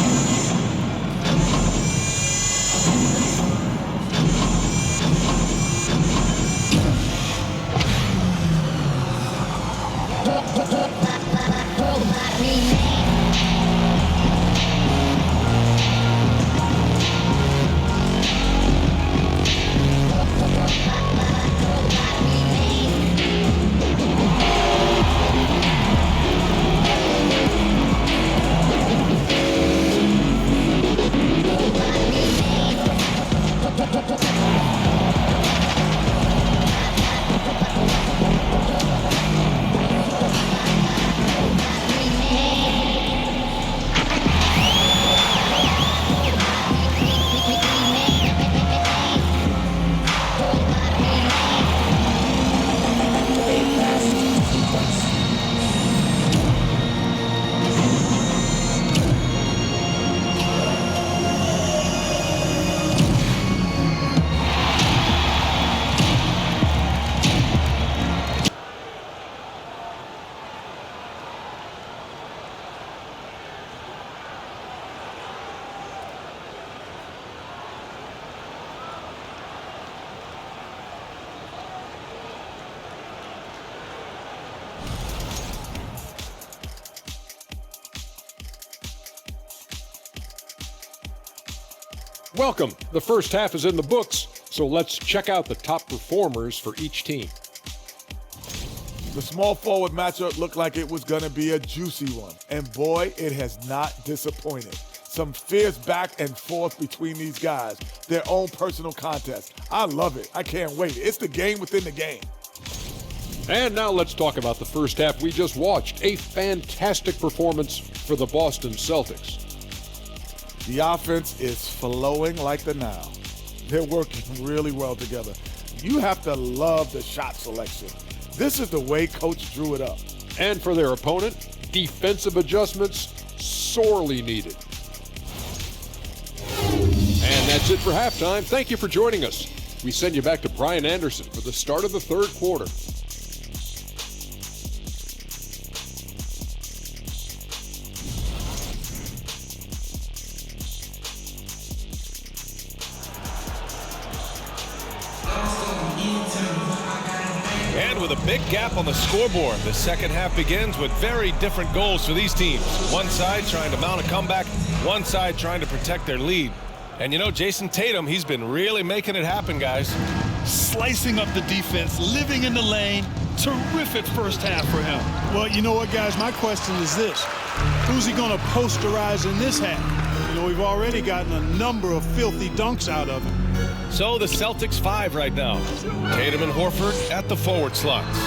Speaker 9: Welcome. The first half is in the books, so let's check out the top performers for each team.
Speaker 10: The small forward matchup looked like it was going to be a juicy one, and boy, it has not disappointed. Some fierce back and forth between these guys, their own personal contest. I love it. I can't wait. It's the game within the game.
Speaker 9: And now let's talk about the first half we just watched. A fantastic performance for the Boston Celtics.
Speaker 10: The offense is flowing like the Nile. They're working really well together. You have to love the shot selection. This is the way Coach drew it up.
Speaker 9: And for their opponent, defensive adjustments sorely needed. And that's it for halftime. Thank you for joining us. We send you back to Brian Anderson for the start of the third quarter.
Speaker 2: And with a big gap on the scoreboard, the second half begins with very different goals for these teams. One side trying to mount a comeback, one side trying to protect their lead. And you know, Jayson Tatum, he's been really making it happen, guys.
Speaker 6: Slicing up the defense, living in the lane. Terrific first half for him.
Speaker 5: Well, you know what, guys? My question is this. Who's he going to posterize in this half? You know, we've already gotten a number of filthy dunks out of him.
Speaker 2: So the Celtics 5 right now. Tatum and Horford at the forward slots.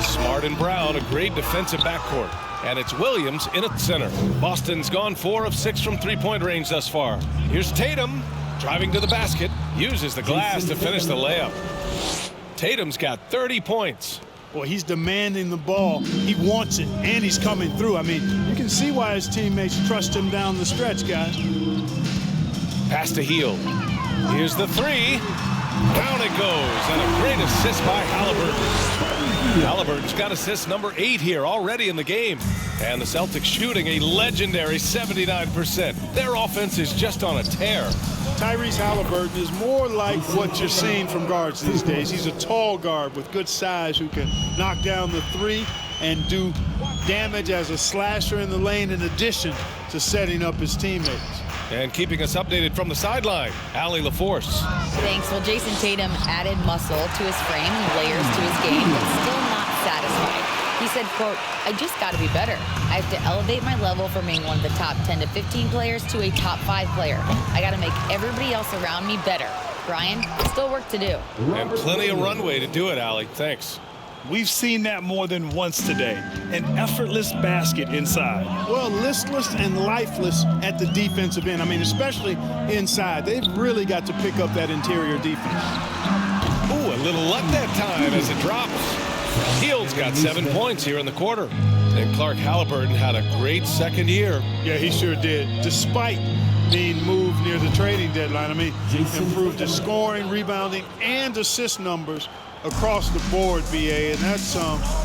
Speaker 2: Smart and Brown, a great defensive backcourt. And it's Williams in at center. Boston's gone 4 of 6 from three-point range thus far. Here's Tatum driving to the basket. Uses the glass to finish the layup. Tatum's got 30 points.
Speaker 5: Well, he's demanding the ball. He wants it, and he's coming through. I mean, you can see why his teammates trust him down the stretch, guys.
Speaker 2: Pass to Hield. Here's the three. Down it goes, and a great assist by Halliburton. Halliburton's got assist number 8 here already in the game. And the Celtics shooting a legendary 79%. Their offense is just on a tear.
Speaker 5: Tyrese Halliburton is more like what you're seeing from guards these days. He's a tall guard with good size who can knock down the three and do damage as a slasher in the lane in addition to setting up his teammates.
Speaker 2: And keeping us updated from the sideline, Allie LaForce.
Speaker 4: Thanks. Well, Jayson Tatum added muscle to his frame and layers to his game, but still not satisfied. He said, quote, "I just got to be better. I have to elevate my level from being one of the top 10 to 15 players to a top 5 player. I got to make everybody else around me better." Brian, still work to do.
Speaker 2: And plenty of runway to do it, Allie. Thanks.
Speaker 6: We've seen that more than once today. An effortless basket inside.
Speaker 5: Well, listless and lifeless at the defensive end. I mean, especially inside. They've really got to pick up that interior defense.
Speaker 2: Ooh, a little luck that time as it drops. Hield's got 7 points here in the quarter. And Clark Halliburton had a great second year.
Speaker 5: Yeah, he sure did. Despite being moved near the trading deadline, I mean, improved his scoring, rebounding, and assist numbers across the board, BA, and that's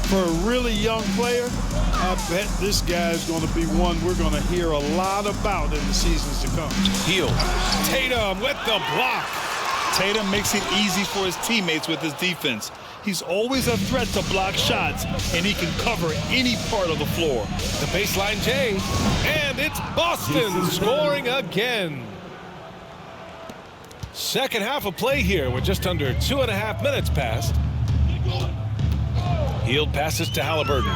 Speaker 5: for a really young player. I bet this guy's going to be one we're going to hear a lot about in the seasons to come.
Speaker 2: Hield. Tatum with the block.
Speaker 6: Tatum makes it easy for his teammates with his defense. He's always a threat to block shots, and he can cover any part of the floor.
Speaker 2: The baseline J, and it's Boston scoring again. Second half of play here with just under 2.5 minutes passed. Hield passes to Halliburton.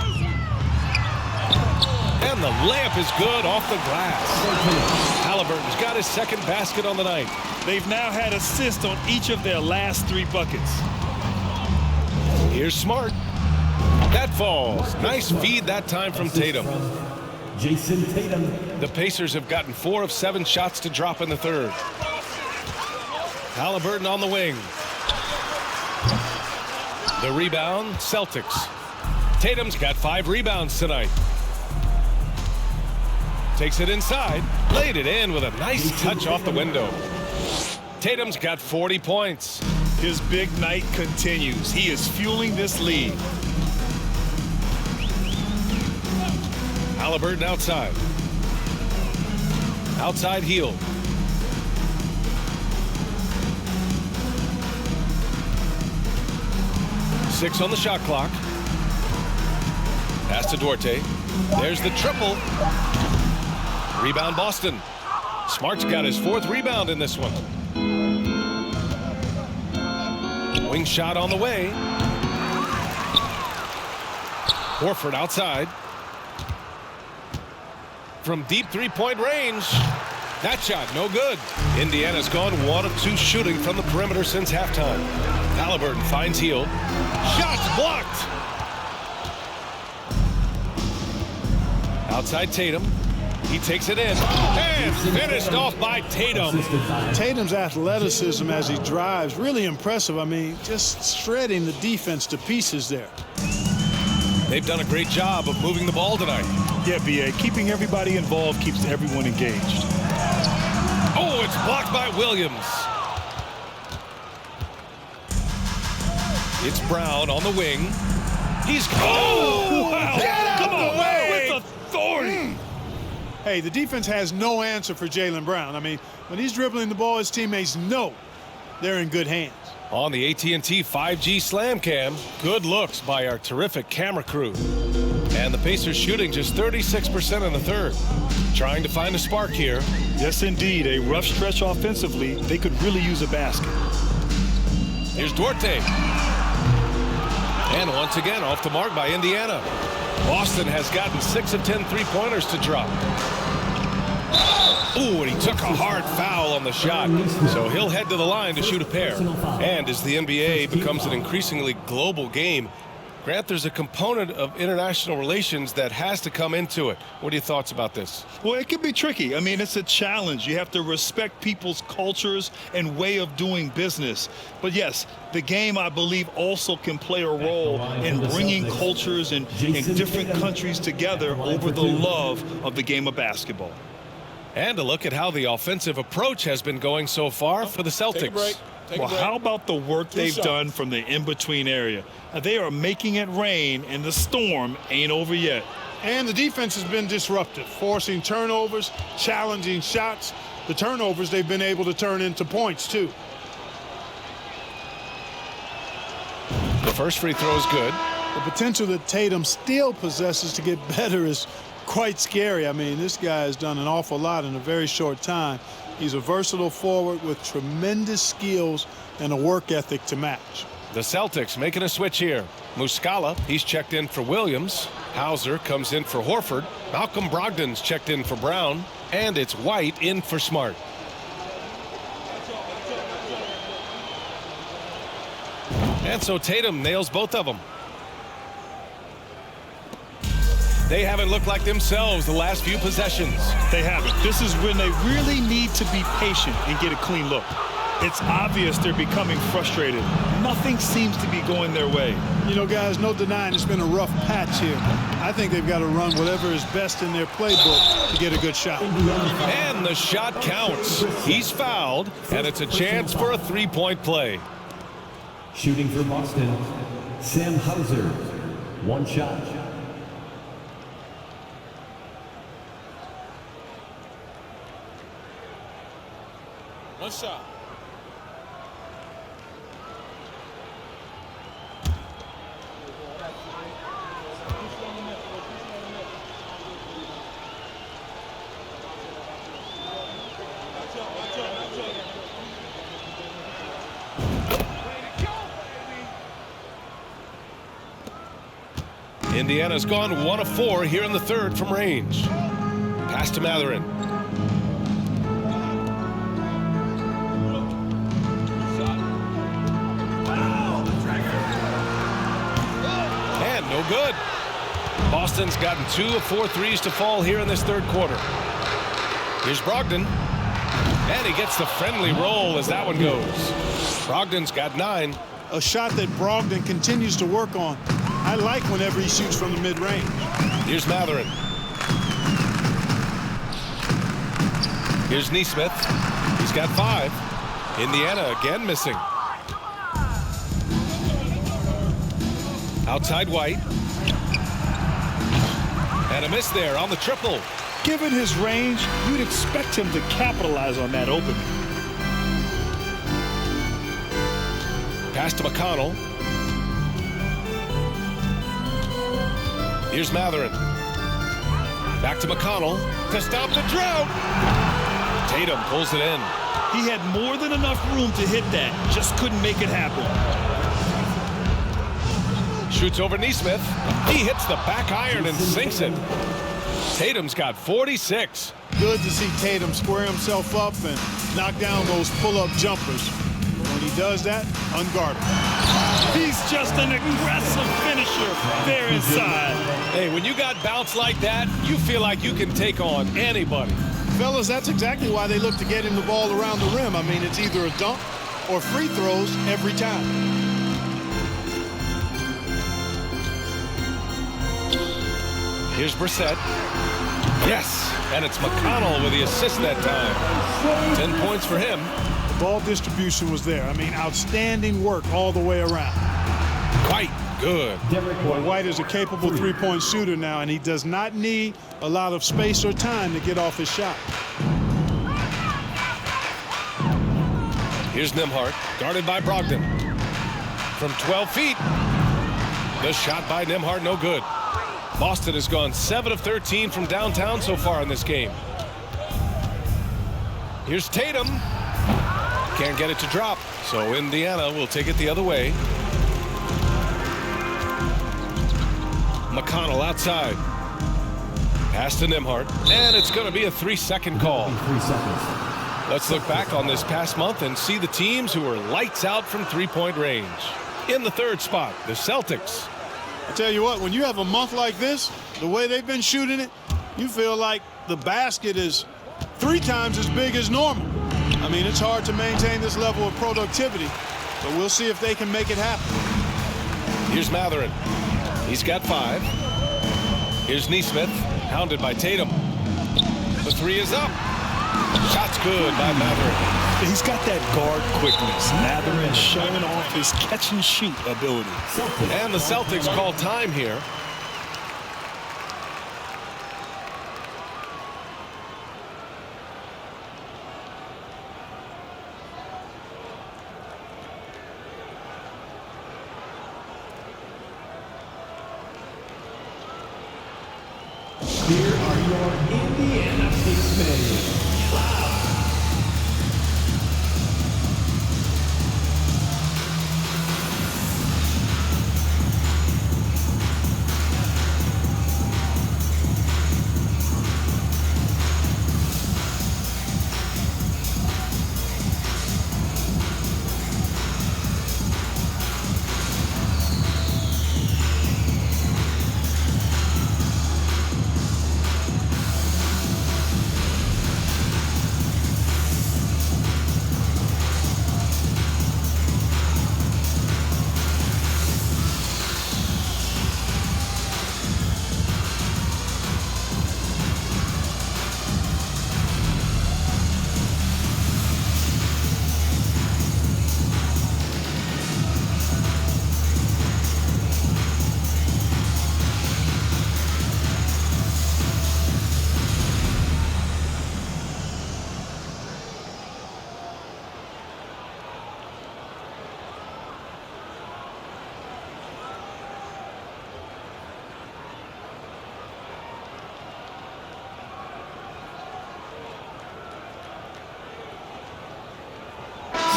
Speaker 2: And the layup is good off the glass. Halliburton's got his second basket on the night.
Speaker 6: They've now had assists on each of their last 3 buckets.
Speaker 2: Here's Smart. That falls. Nice feed that time from Tatum.
Speaker 8: Jayson Tatum.
Speaker 2: The Pacers have gotten 4 of 7 shots to drop in the third. Halliburton on the wing. The rebound, Celtics. Tatum's got 5 rebounds tonight. Takes it inside, laid it in with a nice touch off the window. Tatum's got 40 points.
Speaker 6: His big night continues. He is fueling this lead.
Speaker 2: Halliburton outside. Outside Hield. Six on the shot clock. Pass to Duarte. There's the triple. Rebound Boston. Smart's got his 4th rebound in this one. Wing shot on the way. Horford outside. From deep three-point range. That shot, no good. Indiana's gone 1 of 2 shooting from the perimeter since halftime. Halliburton finds Hield. Shots blocked. Outside Tatum. He takes it in. And finished off by Tatum.
Speaker 5: Tatum's athleticism as he drives, really impressive. I mean, just shredding the defense to pieces there.
Speaker 2: They've done a great job of moving the ball tonight.
Speaker 6: Yeah, B.A. Keeping everybody involved keeps everyone engaged.
Speaker 2: Oh, it's blocked by Williams. It's Brown on the wing. He's... Oh!
Speaker 5: Wow. Get out the way!
Speaker 6: With authority.
Speaker 5: Hey, the defense has no answer for Jaylen Brown. I mean, when he's dribbling the ball, his teammates know they're in good hands.
Speaker 2: On the AT&T 5G Slam Cam, good looks by our terrific camera crew. And the Pacers shooting just 36% in the third. Trying to find a spark here.
Speaker 6: Yes, indeed. A rough stretch offensively. They could really use a basket.
Speaker 2: Here's Duarte. And once again, off the mark by Indiana. Boston has gotten 6 of 10 three-pointers to drop. Ooh, and he took a hard foul on the shot. So he'll head to the line to shoot a pair. And as the NBA becomes an increasingly global game, Grant, there's a component of international relations that has to come into it. What are your thoughts about this?
Speaker 6: Well, it can be tricky. I mean, it's a challenge. You have to respect people's cultures and way of doing business. But yes, the game, I believe, also can play a role in bringing cultures and different countries together over the love of the game of basketball.
Speaker 2: And a look at how the offensive approach has been going so far for the Celtics.
Speaker 6: Well, how about the work they've done from the in-between area? They are making it rain, and the storm ain't over yet.
Speaker 5: And the defense has been disruptive, forcing turnovers, challenging shots. The turnovers they've been able to turn into points, too.
Speaker 2: The first free throw is good.
Speaker 5: The potential that Tatum still possesses to get better is quite scary. I mean, this guy has done an awful lot in a very short time. He's a versatile forward with tremendous skills and a work ethic to match.
Speaker 2: The Celtics making a switch here. Muscala, he's checked in for Williams. Hauser comes in for Horford. Malcolm Brogdon's checked in for Brown. And it's White in for Smart. And so Tatum nails both of them. They haven't looked like themselves the last few possessions.
Speaker 6: They haven't. This is when they really need to be patient and get a clean look. It's obvious they're becoming frustrated. Nothing seems to be going their way.
Speaker 5: You know, guys, no denying it's been a rough patch here. I think they've got to run whatever is best in their playbook to get a good shot.
Speaker 2: And the shot counts. He's fouled, and it's a chance for a three-point play.
Speaker 8: Shooting for Boston, Sam Hauser. One shot.
Speaker 10: One shot.
Speaker 2: Indiana's gone 1 of 4 here in the third from range. Pass to Matherin. And no good. Boston's gotten 2 of 4 threes to fall here in this third quarter. Here's Brogdon. And he gets the friendly roll as that one goes. Brogdon's got 9.
Speaker 5: A shot that Brogdon continues to work on. I like whenever he shoots from the mid-range.
Speaker 2: Here's Matherin. Here's Nesmith. He's got 5. Indiana again missing. Outside White. And a miss there on the triple.
Speaker 6: Given his range, you'd expect him to capitalize on that opening.
Speaker 2: Pass to McConnell. Here's Matherin. Back to McConnell to stop the drought. Tatum pulls it in.
Speaker 6: He had more than enough room to hit that, just couldn't make it happen.
Speaker 2: Shoots over Neesmith. He hits the back iron and sinks it. Tatum's got 46.
Speaker 5: Good to see Tatum square himself up and knock down those pull-up jumpers. When he does that, unguardable.
Speaker 6: He's just an aggressive finisher there inside.
Speaker 2: Hey, when you got bounce like that, you feel like you can take on anybody.
Speaker 5: Fellas, that's exactly why they look to get him the ball around the rim. I mean, it's either a dunk or free throws every time.
Speaker 2: Here's Brissett. Yes, and it's McConnell with the assist that time. 10 points for him.
Speaker 5: The ball distribution was there. I mean, outstanding work all the way around.
Speaker 2: Quite good.
Speaker 5: Boy, White is a capable three-point shooter now, and he does not need a lot of space or time to get off his shot.
Speaker 2: Here's Nembhard, guarded by Brogdon. From 12 feet. The shot by Nembhard, no good. Boston has gone 7 of 13 from downtown so far in this game. Here's Tatum. Can't get it to drop, so Indiana will take it the other way. McConnell outside. Pass to Nembhard, and it's going to be a 3-second call.
Speaker 8: 3 seconds.
Speaker 2: Let's look back on this past month and see the teams who were lights out from three-point range. In the third spot, the Celtics.
Speaker 5: I tell you what, when you have a month like this, the way they've been shooting it, you feel like the basket is 3 times as big as normal. I mean, it's hard to maintain this level of productivity, but we'll see if they can make it happen.
Speaker 2: Here's Matherin. He's got 5. Here's Neesmith, hounded by Tatum. The 3 is up. Shot's good by Matherin.
Speaker 6: He's got that guard quickness. Matherin showing off his catch and shoot ability.
Speaker 2: And the Celtics call time here.
Speaker 8: Here are your Indiana Pacers.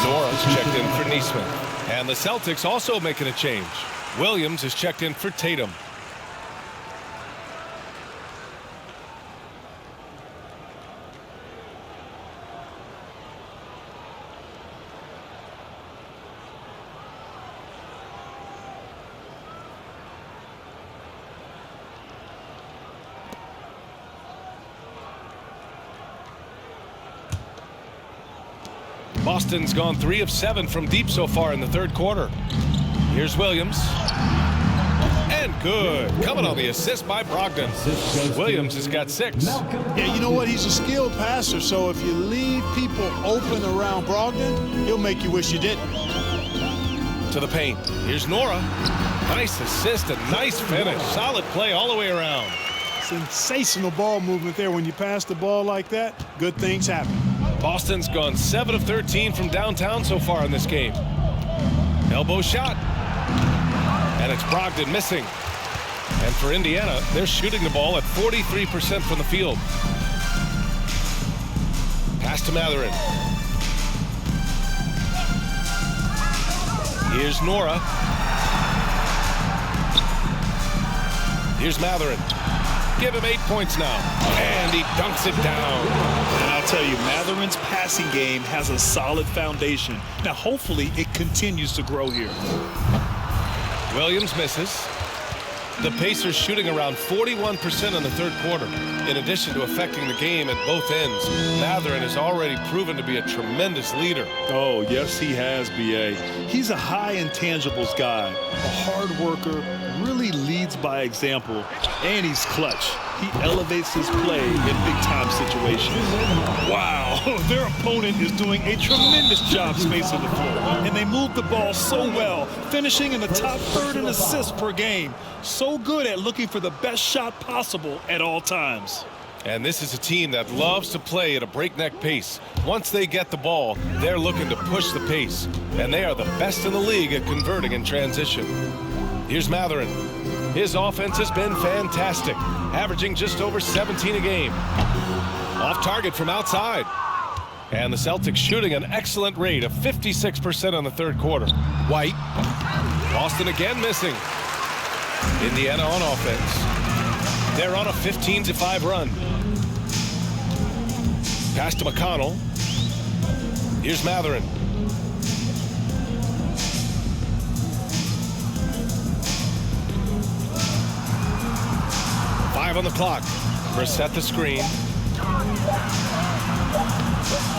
Speaker 2: Nora's checked in for Neesmith. And the Celtics also making a change. Williams is checked in for Tatum. Boston's gone 3 of 7 from deep so far in the third quarter. Here's Williams. And good. Coming on the assist by Brogdon. Williams has got 6.
Speaker 5: Yeah, you know what? He's a skilled passer, so if you leave people open around Brogdon, he'll make you wish you didn't.
Speaker 2: To the paint. Here's Nora. Nice assist and nice finish. Solid play all the way around.
Speaker 5: Sensational ball movement there. When you pass the ball like that, good things happen.
Speaker 2: Boston's gone 7 of 13 from downtown so far in this game. Elbow shot. And it's Brogdon missing. And for Indiana, they're shooting the ball at 43% from the field. Pass to Matherin. Here's Nora. Here's Matherin. Give him 8 points now. And he dunks it down.
Speaker 6: And I'll tell you, Matherin's passing game has a solid foundation. Now, hopefully, it continues to grow here.
Speaker 2: Williams misses. The Pacers shooting around 41% in the third quarter. In addition to affecting the game at both ends, Matherin has already proven to be a tremendous leader.
Speaker 6: Oh, yes, he has, B.A. He's a high intangibles guy, a hard worker, really leads by example, and he's clutch. He elevates his play in big-time situations. Wow, their opponent is doing a tremendous job spacing the floor, and they move the ball so well, finishing in the top third in assists per game. So good at looking for the best shot possible at all times.
Speaker 2: And this is a team that loves to play at a breakneck pace. Once they get the ball, they're looking to push the pace, and they are the best in the league at converting in transition. Here's Matherin. His offense has been fantastic, averaging just over 17 a game. Off target from outside. And the Celtics shooting an excellent rate of 56% on the third quarter. White. Boston again missing. Indiana on offense. They're on a 15-5 run. Pass to McConnell. Here's Matherin. On the clock. Brissett the screen.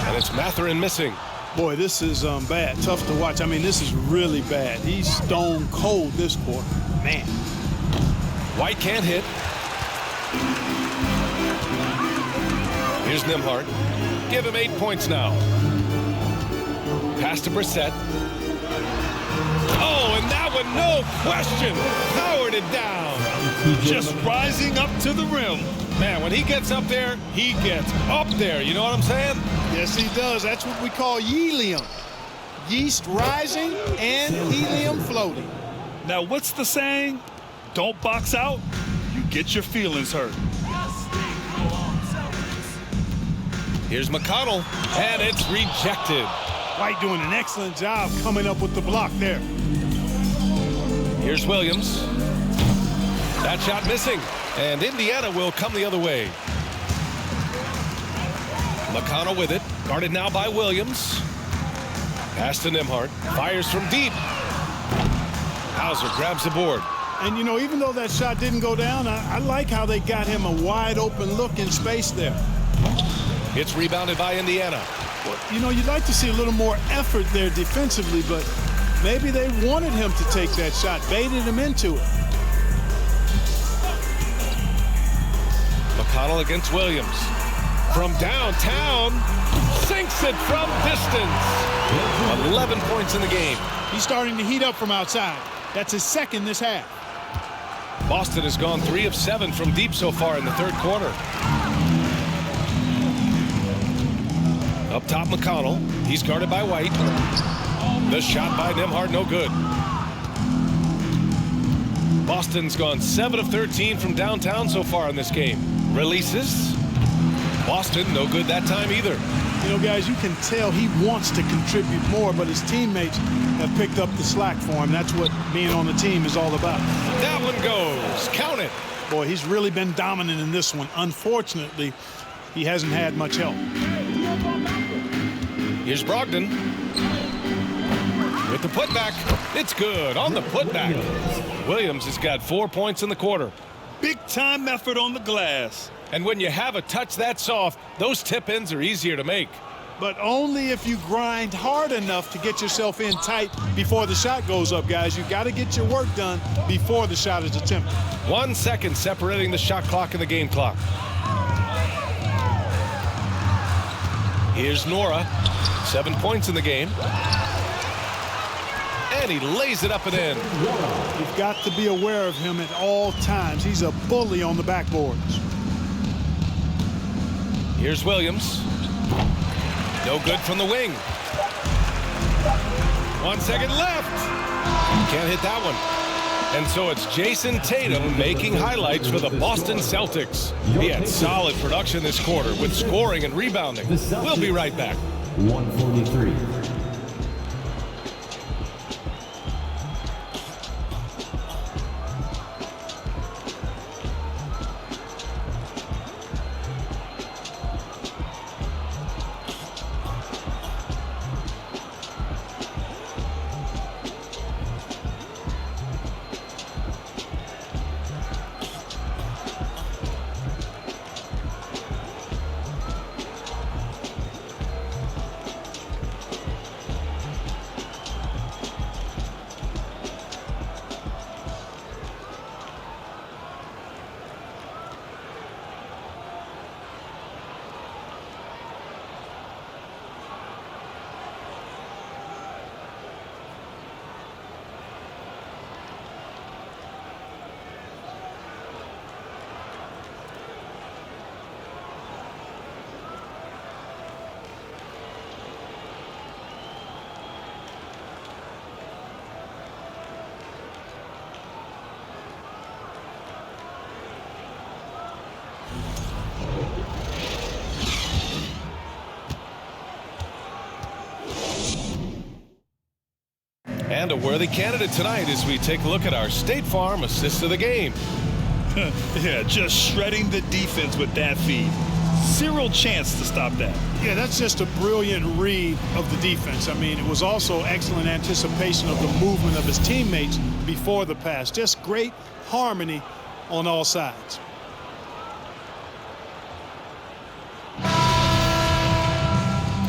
Speaker 2: And it's Matherin missing.
Speaker 5: Boy, this is bad. Tough to watch. I mean, this is really bad. He's stone cold this quarter. Man.
Speaker 2: White can't hit. Here's Nembhard. Give him 8 points now. Pass to Brissett. Oh, and that one, no question, powered it down.
Speaker 6: Just rising up to the rim.
Speaker 2: Man, when he gets up there, he gets up there. You know what I'm saying?
Speaker 5: Yes, he does. That's what we call helium. Yeast rising and helium floating.
Speaker 6: Now, what's the saying? Don't box out, you get your feelings hurt.
Speaker 2: Here's McConnell, and it's rejected.
Speaker 5: White doing an excellent job coming up with the block there.
Speaker 2: Here's Williams. That shot missing, and Indiana will come the other way. McConnell with it, guarded now by Williams. Pass to Nembhard, fires from deep. Hauser grabs the board.
Speaker 5: And, you know, even though that shot didn't go down, I like how they got him a wide open look in space there.
Speaker 2: It's rebounded by Indiana.
Speaker 5: Well, you know, you'd like to see a little more effort there defensively, but maybe they wanted him to take that shot, baited him into it.
Speaker 2: McConnell against Williams. From downtown, sinks it from distance. 11 points in the game.
Speaker 5: He's starting to heat up from outside. That's his second this half.
Speaker 2: Boston has gone 3 of 7 from deep so far in the third quarter. Up top, McConnell. He's guarded by White. The shot by Nembhard, no good. Boston's gone 7 of 13 from downtown so far in this game. Releases. Boston, no good that time either.
Speaker 5: You know, guys, you can tell he wants to contribute more, but his teammates have picked up the slack for him. That's what being on the team is all about.
Speaker 2: That one goes. Count it.
Speaker 5: Boy, he's really been dominant in this one. Unfortunately, he hasn't had much help.
Speaker 2: Here's Brogdon. With the putback. It's good on the putback. Williams has got 4 points in the quarter.
Speaker 6: Big time effort on the glass.
Speaker 2: And when you have a touch that soft, those tip-ins are easier to make.
Speaker 5: But only if you grind hard enough to get yourself in tight before the shot goes up, guys. You got to get your work done before the shot is attempted.
Speaker 2: 1 second separating the shot clock and the game clock. Here's Nora. 7 points in the game. And he lays it up and in.
Speaker 5: You've got to be aware of him at all times. He's a bully on the backboards.
Speaker 2: Here's Williams. No good from the wing. 1 second left. Can't hit that one. And so it's Jayson Tatum making highlights for the Boston Celtics. He had solid production this quarter with scoring and rebounding. We'll be right back.
Speaker 8: 143.
Speaker 2: And a worthy candidate tonight as we take a look at our State Farm assist of the game.
Speaker 6: Yeah, just shredding the defense with that feed. Zero chance to stop that.
Speaker 5: Yeah, that's just a brilliant read of the defense. I mean, it was also excellent anticipation of the movement of his teammates before the pass. Just great harmony on all sides.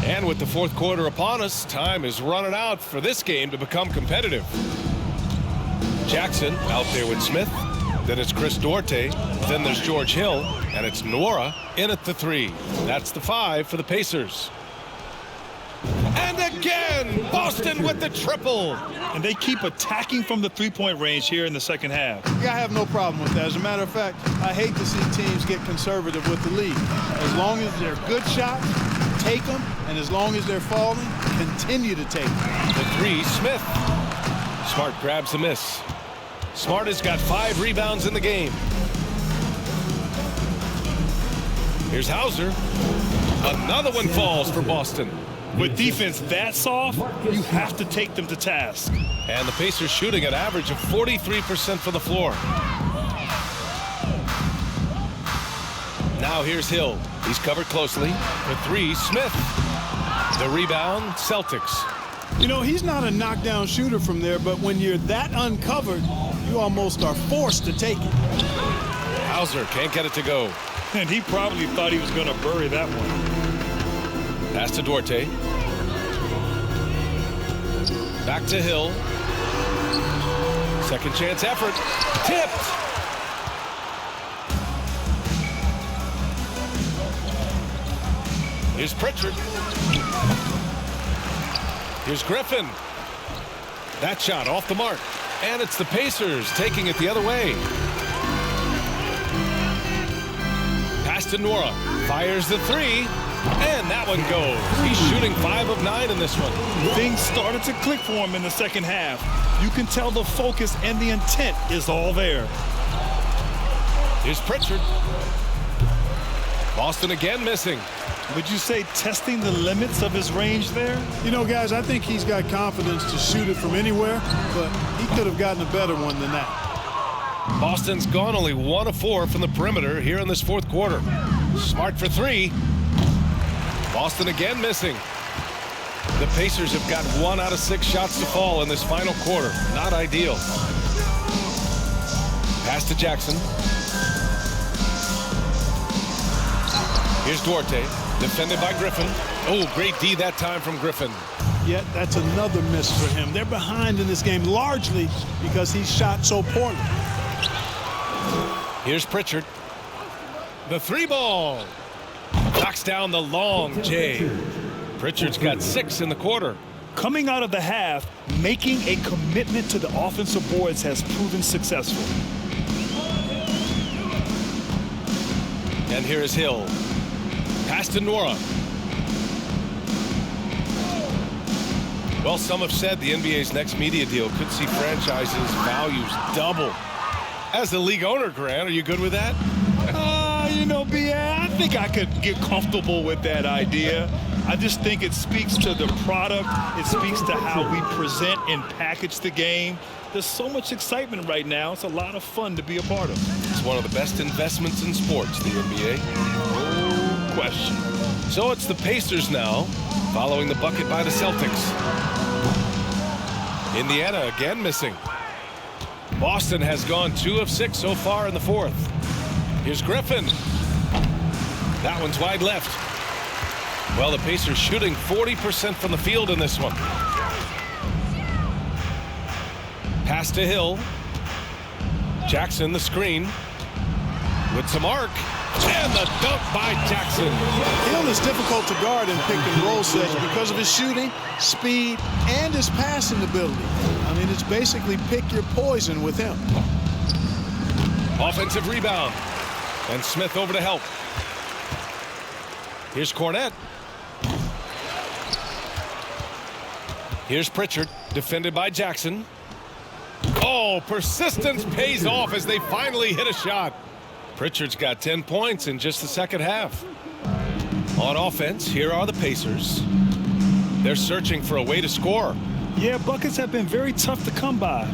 Speaker 2: And with the fourth quarter upon us, time is running out for this game to become competitive. Jackson out there with Smith. Then it's Chris Duarte. Then there's George Hill. And it's Nora in at the 3. That's the 5 for the Pacers. And again, Boston with the triple.
Speaker 6: And they keep attacking from the three-point range here in the second half.
Speaker 5: Yeah, I have no problem with that. As a matter of fact, I hate to see teams get conservative with the lead. As long as they're good shots, take them. And as long as they're falling, continue to take them.
Speaker 2: The 3, Smith. Smart grabs the miss. Smart has got 5 rebounds in the game. Here's Hauser. Another one falls for Boston.
Speaker 6: With defense that soft, you have to take them to task.
Speaker 2: And the Pacers shooting an average of 43% from the floor. Now here's Hill. He's covered closely. The 3, Smith. The rebound, Celtics.
Speaker 5: You know, he's not a knockdown shooter from there, but when you're that uncovered, you almost are forced to take it.
Speaker 2: Hauser can't get it to go.
Speaker 6: And he probably thought he was going to bury that one.
Speaker 2: Pass to Duarte. Back to Hill. Second chance effort. Tipped. Here's Pritchard. Here's Griffin. That shot off the mark. And it's the Pacers taking it the other way. Pass to Nora. Fires the 3. And that one goes. He's shooting 5 of 9 in this one.
Speaker 6: Things started to click for him in the second half. You can tell the focus and the intent is all there.
Speaker 2: Here's Pritchard. Boston again missing.
Speaker 6: Would you say testing the limits of his range there?
Speaker 5: You know, guys, I think he's got confidence to shoot it from anywhere, but he could have gotten a better one than that.
Speaker 2: Boston's gone only 1 of 4 from the perimeter here in this fourth quarter. Smart for 3. Boston again missing. The Pacers have got 1 out of 6 shots to fall in this final quarter. Not ideal. Pass to Jackson. Here's Duarte. Defended by Griffin. Oh, great D that time from Griffin.
Speaker 5: Yet that's another miss for him. They're behind in this game largely because he shot so poorly.
Speaker 2: Here's Pritchard. The 3 ball. Knocks down the long J. Pritchard's got 6 in the quarter.
Speaker 6: Coming out of the half, making a commitment to the offensive boards has proven successful.
Speaker 2: And here is Hill. Pass to Nora. Well, some have said the NBA's next media deal could see franchises' values double. As the league owner, Grant, are you good with that?
Speaker 6: You know, I think I could get comfortable with that idea. I just think it speaks to the product. It speaks to how we present and package the game. There's so much excitement right now. It's a lot of fun to be a part of.
Speaker 2: It's one of the best investments in sports, the NBA.
Speaker 6: No question.
Speaker 2: So it's the Pacers now, following the bucket by the Celtics. Indiana again missing. Boston has gone 2 of 6 so far in the fourth. Here's Griffin. That one's wide left. Well, the Pacers shooting 40% from the field in this one. Pass to Hill. Jackson the screen. With some arc. And the dunk by Jackson.
Speaker 5: Hill is difficult to guard in pick and roll sets because of his shooting, speed, and his passing ability. I mean, it's basically pick your poison with him.
Speaker 2: Offensive rebound. And Smith over to help. Here's Cornette. Here's Pritchard, defended by Jackson. Oh, persistence pays off as they finally hit a shot. Pritchard's got 10 points in just the second half. On offense, here are the Pacers. They're searching for a way to score.
Speaker 6: Yeah, buckets have been very tough to come by.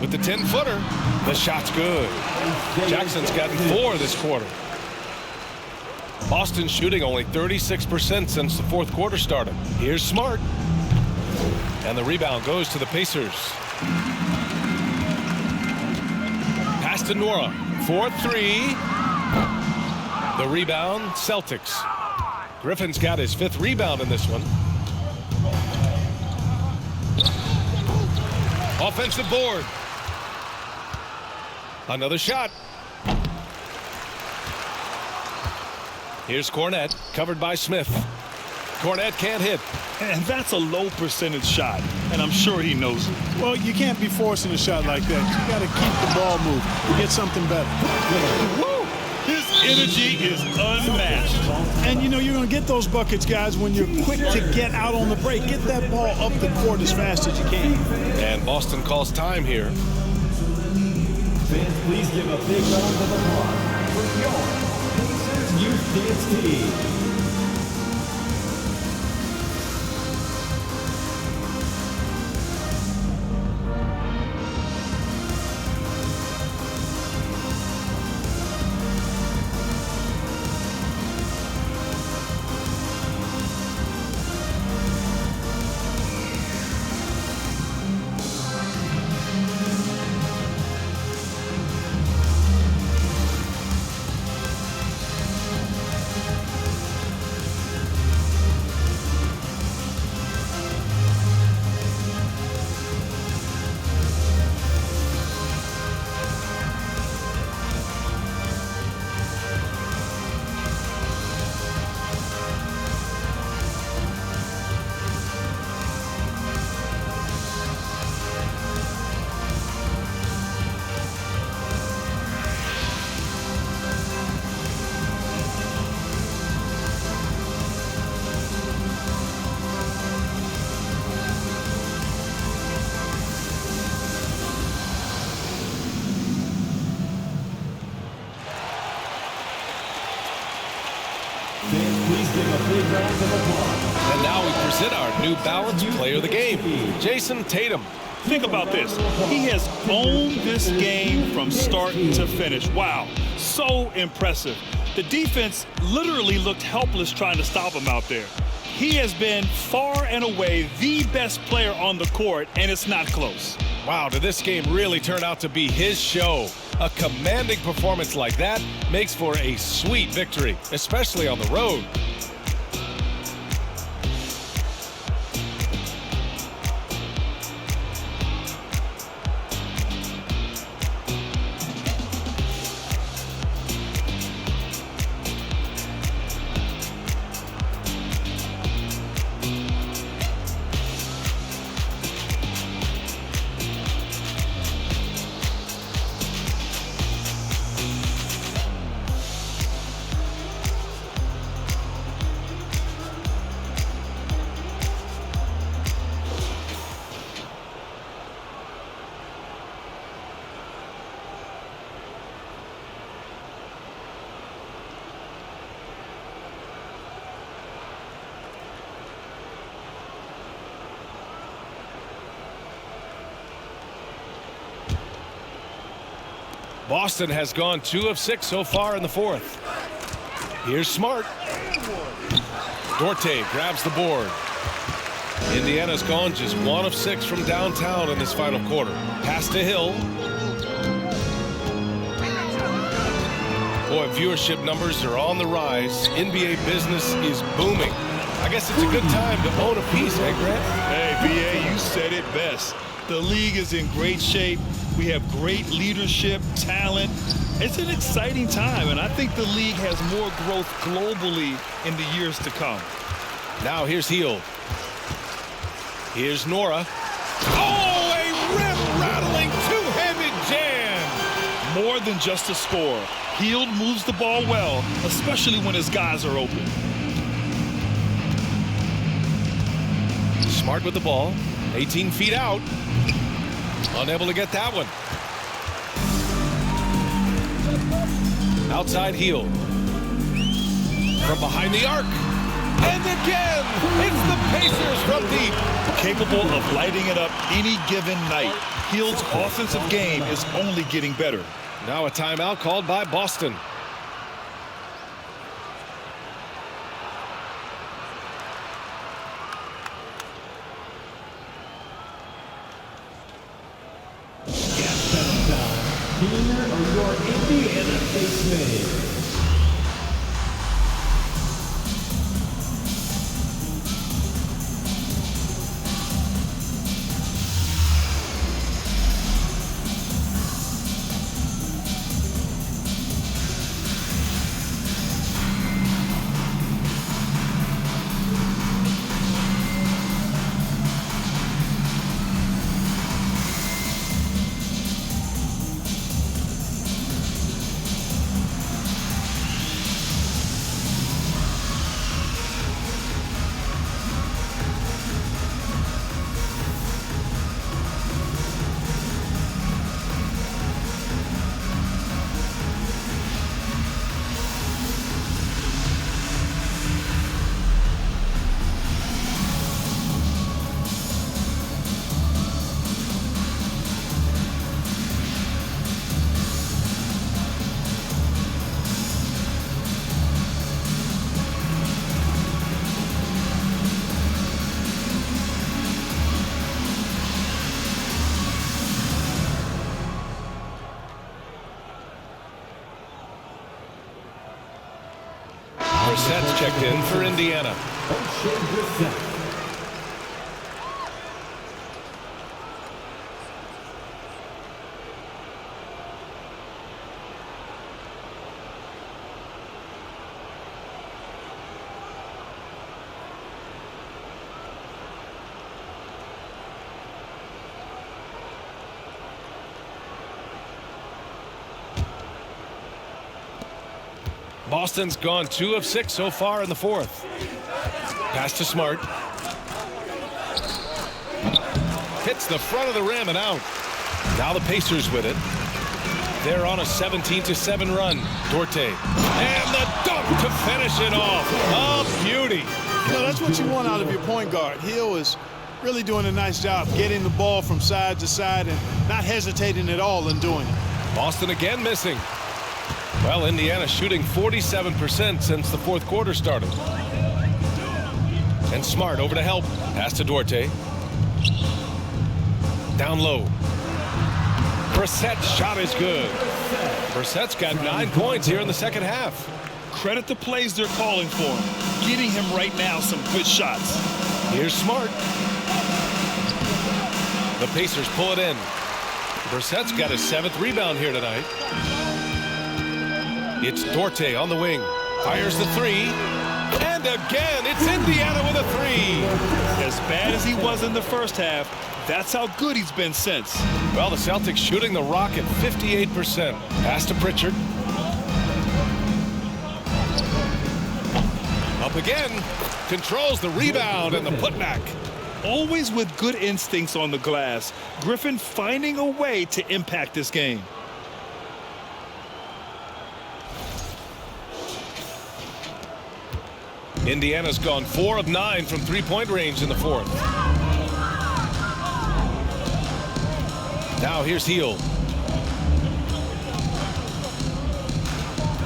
Speaker 2: With the 10-footer, the shot's good. Jackson's gotten 4 this quarter. Boston shooting only 36% since the fourth quarter started. Here's Smart. And the rebound goes to the Pacers. Pass to Nora. 4-3. The rebound, Celtics. Griffin's got his 5th rebound in this one. Offensive board. Another shot. Here's Cornette, covered by Smith. Cornette can't hit.
Speaker 6: And that's a low percentage shot, and I'm sure he knows it.
Speaker 5: Well, you can't be forcing a shot like that. You got to keep the ball moving to get something better.
Speaker 6: Woo! His energy is unmatched.
Speaker 5: And, you know, you're going to get those buckets, guys, when you're quick to get out on the break. Get that ball up the court as fast as you can.
Speaker 2: And Boston calls time here.
Speaker 8: Fans, please give a big round of applause for your Pacers Youth Dance Team.
Speaker 2: And now we present our New Balance Player of the Game, Jayson Tatum.
Speaker 6: Think about this. He has owned this game from start to finish. Wow, so impressive. The defense literally looked helpless trying to stop him out there. He has been far and away the best player on the court, and it's not close.
Speaker 2: Wow, did this game really turn out to be his show? A commanding performance like that makes for a sweet victory, especially on the road. Boston has gone 2 of 6 so far in the fourth. Here's Smart. Dorte grabs the board. Indiana's gone just 1 of 6 from downtown in this final quarter. Pass to Hill. Boy, viewership numbers are on the rise. NBA business is booming. I guess it's a good time to own a piece, eh, Grant?
Speaker 6: Hey, BA, you said it best. The league is in great shape. We have great leadership, talent. It's an exciting time, and I think the league has more growth globally in the years to come.
Speaker 2: Now here's Hield. Here's Nora. Oh, a rim-rattling two-handed jam!
Speaker 6: More than just a score. Hield moves the ball well, especially when his guys are open.
Speaker 2: Smart with the ball. 18 feet out. Unable to get that one. Outside Hield. From behind the arc. And again, it's the Pacers from deep.
Speaker 6: capable of lighting it up any given night. Hield's offensive game is only getting better.
Speaker 2: Now a timeout called by Boston.
Speaker 8: Gas pedal time. Here are your Indiana basemen.
Speaker 2: Brissett's checked in for Indiana. Boston's gone 2 of 6 so far in the fourth. Pass to Smart. Hits the front of the rim and out. Now the Pacers with it. They're on a 17-7 run. Dorte. And the dunk to finish it off. A beauty.
Speaker 5: You know, that's what you want out of your point guard. Hield is really doing a nice job getting the ball from side to side and not hesitating at all in doing it.
Speaker 2: Boston again missing. Well, Indiana shooting 47% since the fourth quarter started. And Smart over to help. Pass to Dorte. Down low. Brissett's shot is good. Brissett's got 9 points here in the second half.
Speaker 6: Credit the plays they're calling for him. Getting him right now some good shots.
Speaker 2: Here's Smart. The Pacers pull it in. Brissett's got his 7th rebound here tonight. It's Dorte on the wing. Fires the 3. And again, it's Indiana with a 3.
Speaker 6: As bad as he was in the first half, that's how good he's been since.
Speaker 2: Well, the Celtics shooting the rock at 58%. Pass to Pritchard. Up again. Controls the rebound and the putback.
Speaker 6: Always with good instincts on the glass. Griffin finding a way to impact this game.
Speaker 2: Indiana's gone 4 of 9 from three-point range in the fourth. Now here's Hield.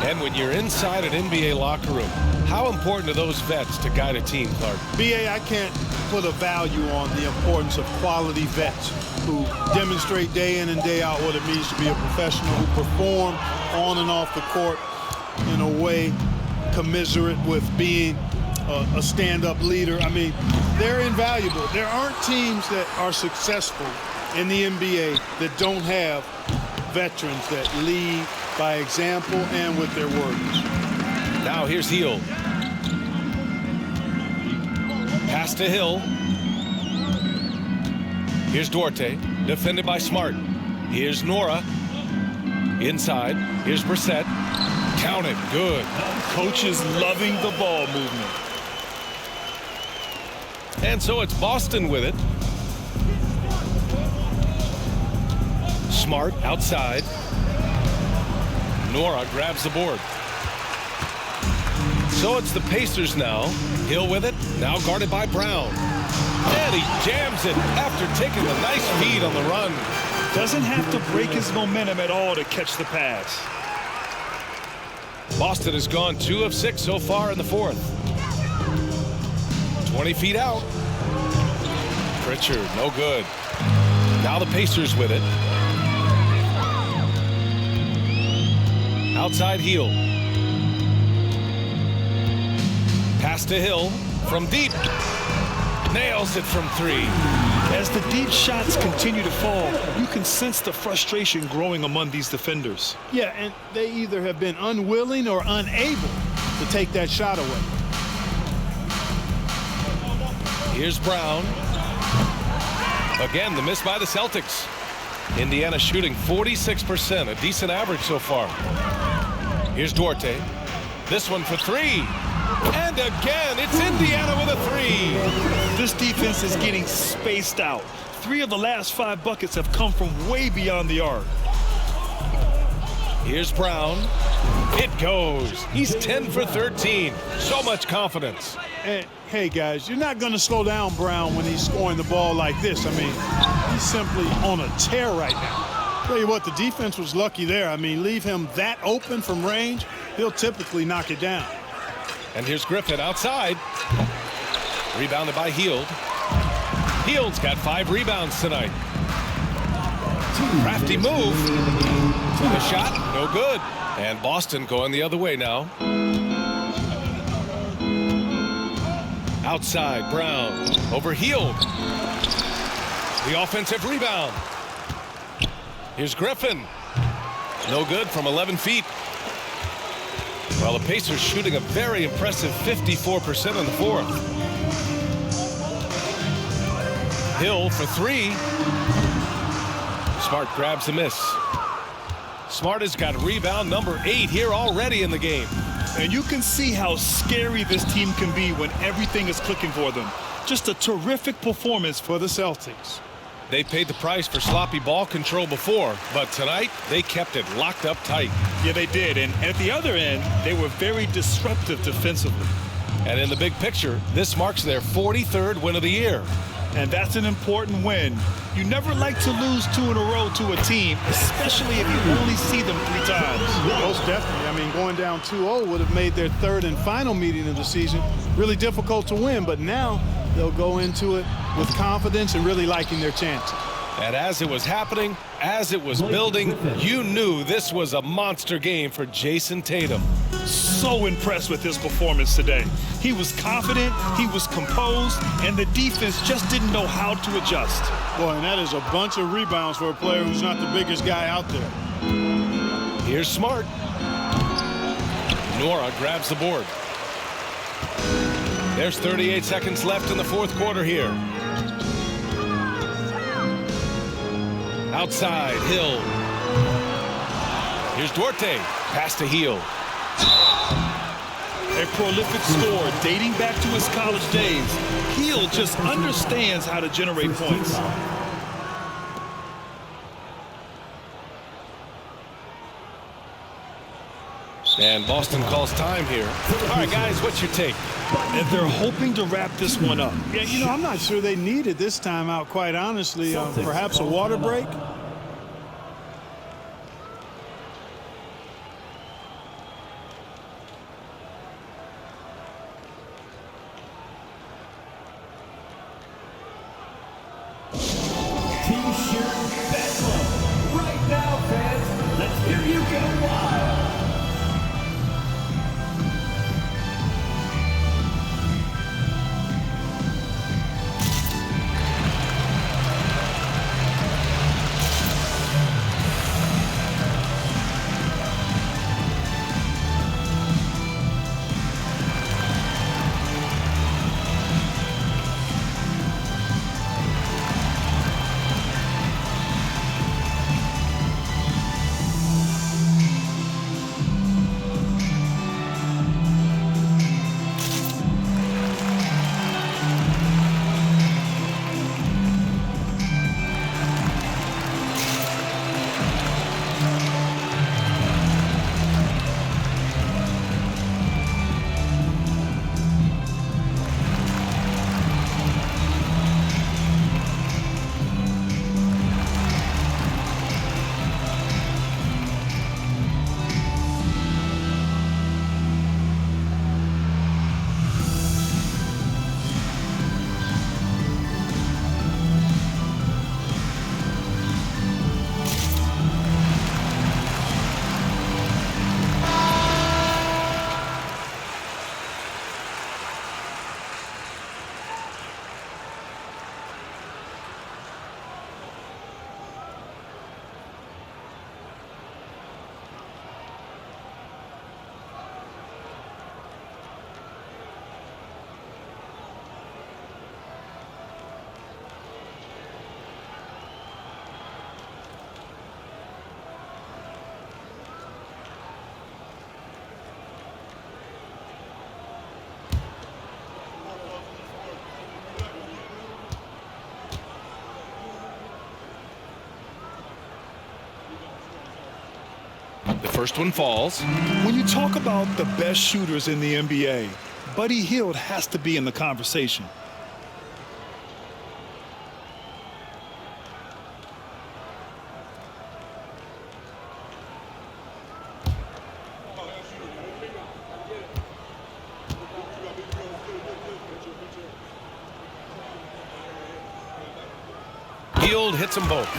Speaker 2: And when you're inside an NBA locker room, how important are those vets to guide a team, Clark?
Speaker 5: BA, I can't put a value on the importance of quality vets who demonstrate day in and day out what it means to be a professional, who perform on and off the court in a way commiserate with being a stand-up leader. I mean, they're invaluable. There aren't teams that are successful in the NBA that don't have veterans that lead by example and with their words.
Speaker 2: Now here's Hield. Pass to Hill. Here's Dorte, defended by Smart. Here's Nora. Inside. Here's Brissett. Count it. Good.
Speaker 6: Coach is loving the ball movement.
Speaker 2: And so it's Boston with it. Smart outside. Nora grabs the board. So it's the Pacers now. Hill with it. Now guarded by Brown. And he jams it after taking a nice feed on the run.
Speaker 6: Doesn't have to break his momentum at all to catch the pass.
Speaker 2: Boston has gone 2 of 6 so far in the fourth. 20 feet out. Pritchard, no good. Now the Pacers with it. Outside Hield. Pass to Hill from deep. Nails it from 3.
Speaker 6: As the deep shots continue to fall, you can sense the frustration growing among these defenders.
Speaker 5: Yeah, and they either have been unwilling or unable to take that shot away.
Speaker 2: Here's Brown. Again, the miss by the Celtics. Indiana shooting 46%, a decent average so far. Here's Duarte. This one for 3. And again, it's Indiana with a 3.
Speaker 6: This defense is getting spaced out. 3 of the last 5 buckets have come from way beyond the arc.
Speaker 2: Here's Brown. It goes. He's 10 for 13. So much confidence.
Speaker 5: Hey, guys, you're not going to slow down Brown when he's scoring the ball like this. I mean, he's simply on a tear right now. Tell you what, the defense was lucky there. I mean, leave him that open from range, he'll typically knock it down.
Speaker 2: And here's Griffin outside. Rebounded by Hield. Hield's got 5 rebounds tonight. Crafty move. The shot, no good. And Boston going the other way now. Outside, Brown. Over Hield. The offensive rebound. Here's Griffin. No good from 11 feet. Well, the Pacers shooting a very impressive 54% in the fourth. Hill for 3. Smart grabs the miss. Smart has got rebound number 8 here already in the game.
Speaker 6: And you can see how scary this team can be when everything is clicking for them. Just a terrific performance for the Celtics.
Speaker 2: They paid the price for sloppy ball control before, but tonight they kept it locked up tight.
Speaker 6: Yeah, they did. And at the other end, they were very disruptive defensively.
Speaker 2: And in the big picture, this marks their 43rd win of the year.
Speaker 6: And that's an important win. You never like to lose 2 in a row to a team, especially if you only see them 3 times.
Speaker 5: Most definitely. I mean, going down 2-0 would have made their 3rd and final meeting of the season really difficult to win, but now they'll go into it with confidence and really liking their chances.
Speaker 2: And as it was happening, as it was building, you knew this was a monster game for Jayson Tatum.
Speaker 6: So impressed with his performance today. He was confident, he was composed, and the defense just didn't know how to adjust.
Speaker 5: Boy, and that is a bunch of rebounds for a player who's not the biggest guy out there.
Speaker 2: Here's Smart. Nora grabs the board. There's 38 seconds left in the fourth quarter here. Outside, Hill. Here's Duarte. Pass to Hield.
Speaker 6: A prolific scorer dating back to his college days. Hield just understands how to generate points.
Speaker 2: And Boston calls time here. All right, guys, what's your take?
Speaker 6: And they're hoping to wrap this one up.
Speaker 5: Yeah, you know, I'm not sure they needed this timeout, quite honestly. Perhaps a water break?
Speaker 8: T-shirt bedlam. Right now, fans, let's hear you go wild.
Speaker 2: The first one falls.
Speaker 6: When you talk about the best shooters in the NBA, Buddy Hield has to be in the conversation.
Speaker 2: Hield hits them both.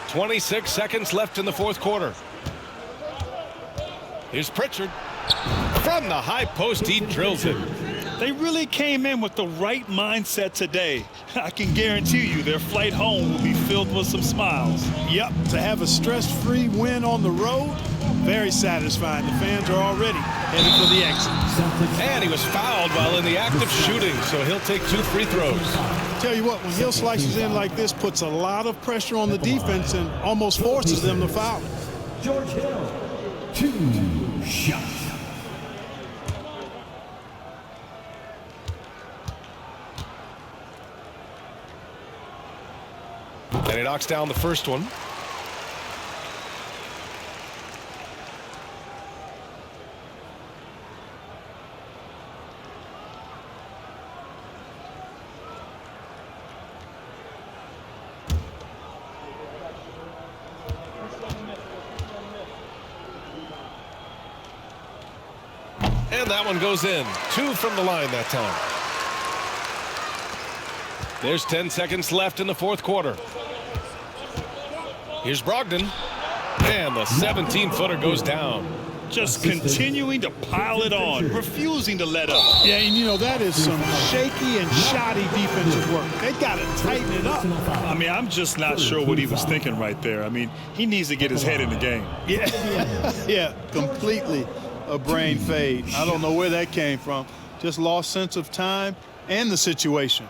Speaker 2: "26 seconds left in the fourth quarter. Here's Pritchard. From the high post, he drills it.
Speaker 6: They really came in with the right mindset today. I can guarantee you their flight home will be filled with some smiles.
Speaker 5: Yep, to have a stress-free win on the road, very satisfying. The fans are already headed for the exit.
Speaker 2: And he was fouled while in the act of shooting, so he'll take 2 free throws.
Speaker 5: Tell you what, when Hill slices in like this, puts a lot of pressure on the defense and almost forces them to foul it.
Speaker 8: George Hill, 2 shots.
Speaker 2: And he knocks down the first one. And that one goes in. 2 from the line that time. There's 10 seconds left in the fourth quarter. Here's Brogdon. And the 17-footer goes down.
Speaker 6: Just continuing to pile it on, refusing to let up.
Speaker 5: Yeah, and you know, that is some shaky and shoddy defensive work. They got to tighten it up.
Speaker 6: I mean, I'm just not sure what he was thinking right there. I mean, he needs to get his head in the game.
Speaker 5: Yeah, completely a brain fade. I don't know where that came from. Just lost sense of time and the situation.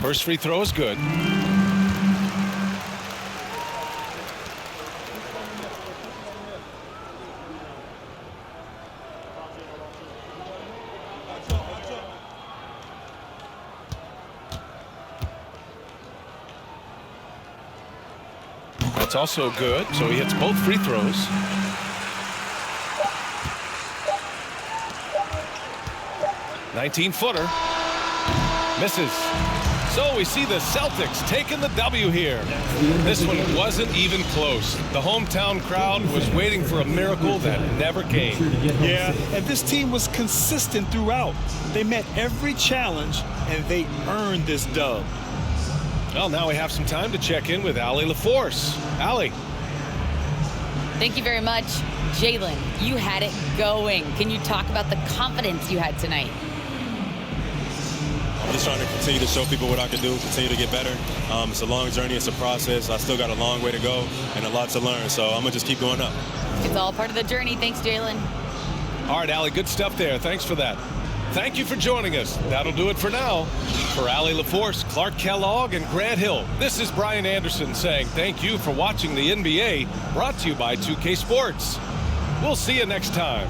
Speaker 2: First free throw is good. That's also good, so he hits both free throws. "19-footer. Misses. So we see the Celtics taking the W here. This one wasn't even close. The hometown crowd was waiting for a miracle that never came.
Speaker 6: Yeah, and this team was consistent throughout. They met every challenge, and they earned this dub.
Speaker 2: Well, now we have some time to check in with Allie LaForce. Allie.
Speaker 4: Thank you very much. Jaylen, you had it going. Can you talk about the confidence you had tonight?
Speaker 11: I'm just trying to continue to show people what I can do, continue to get better. It's a long journey. It's a process. I still got a long way to go and a lot to learn, so I'm going to just keep going up.
Speaker 4: It's all part of the journey. Thanks, Jaylen.
Speaker 2: All right, Allie, good stuff there. Thanks for that. Thank you for joining us. That'll do it for now. For Allie LaForce, Clark Kellogg, and Grant Hill, this is Brian Anderson saying thank you for watching the NBA, brought to you by 2K Sports. We'll see you next time.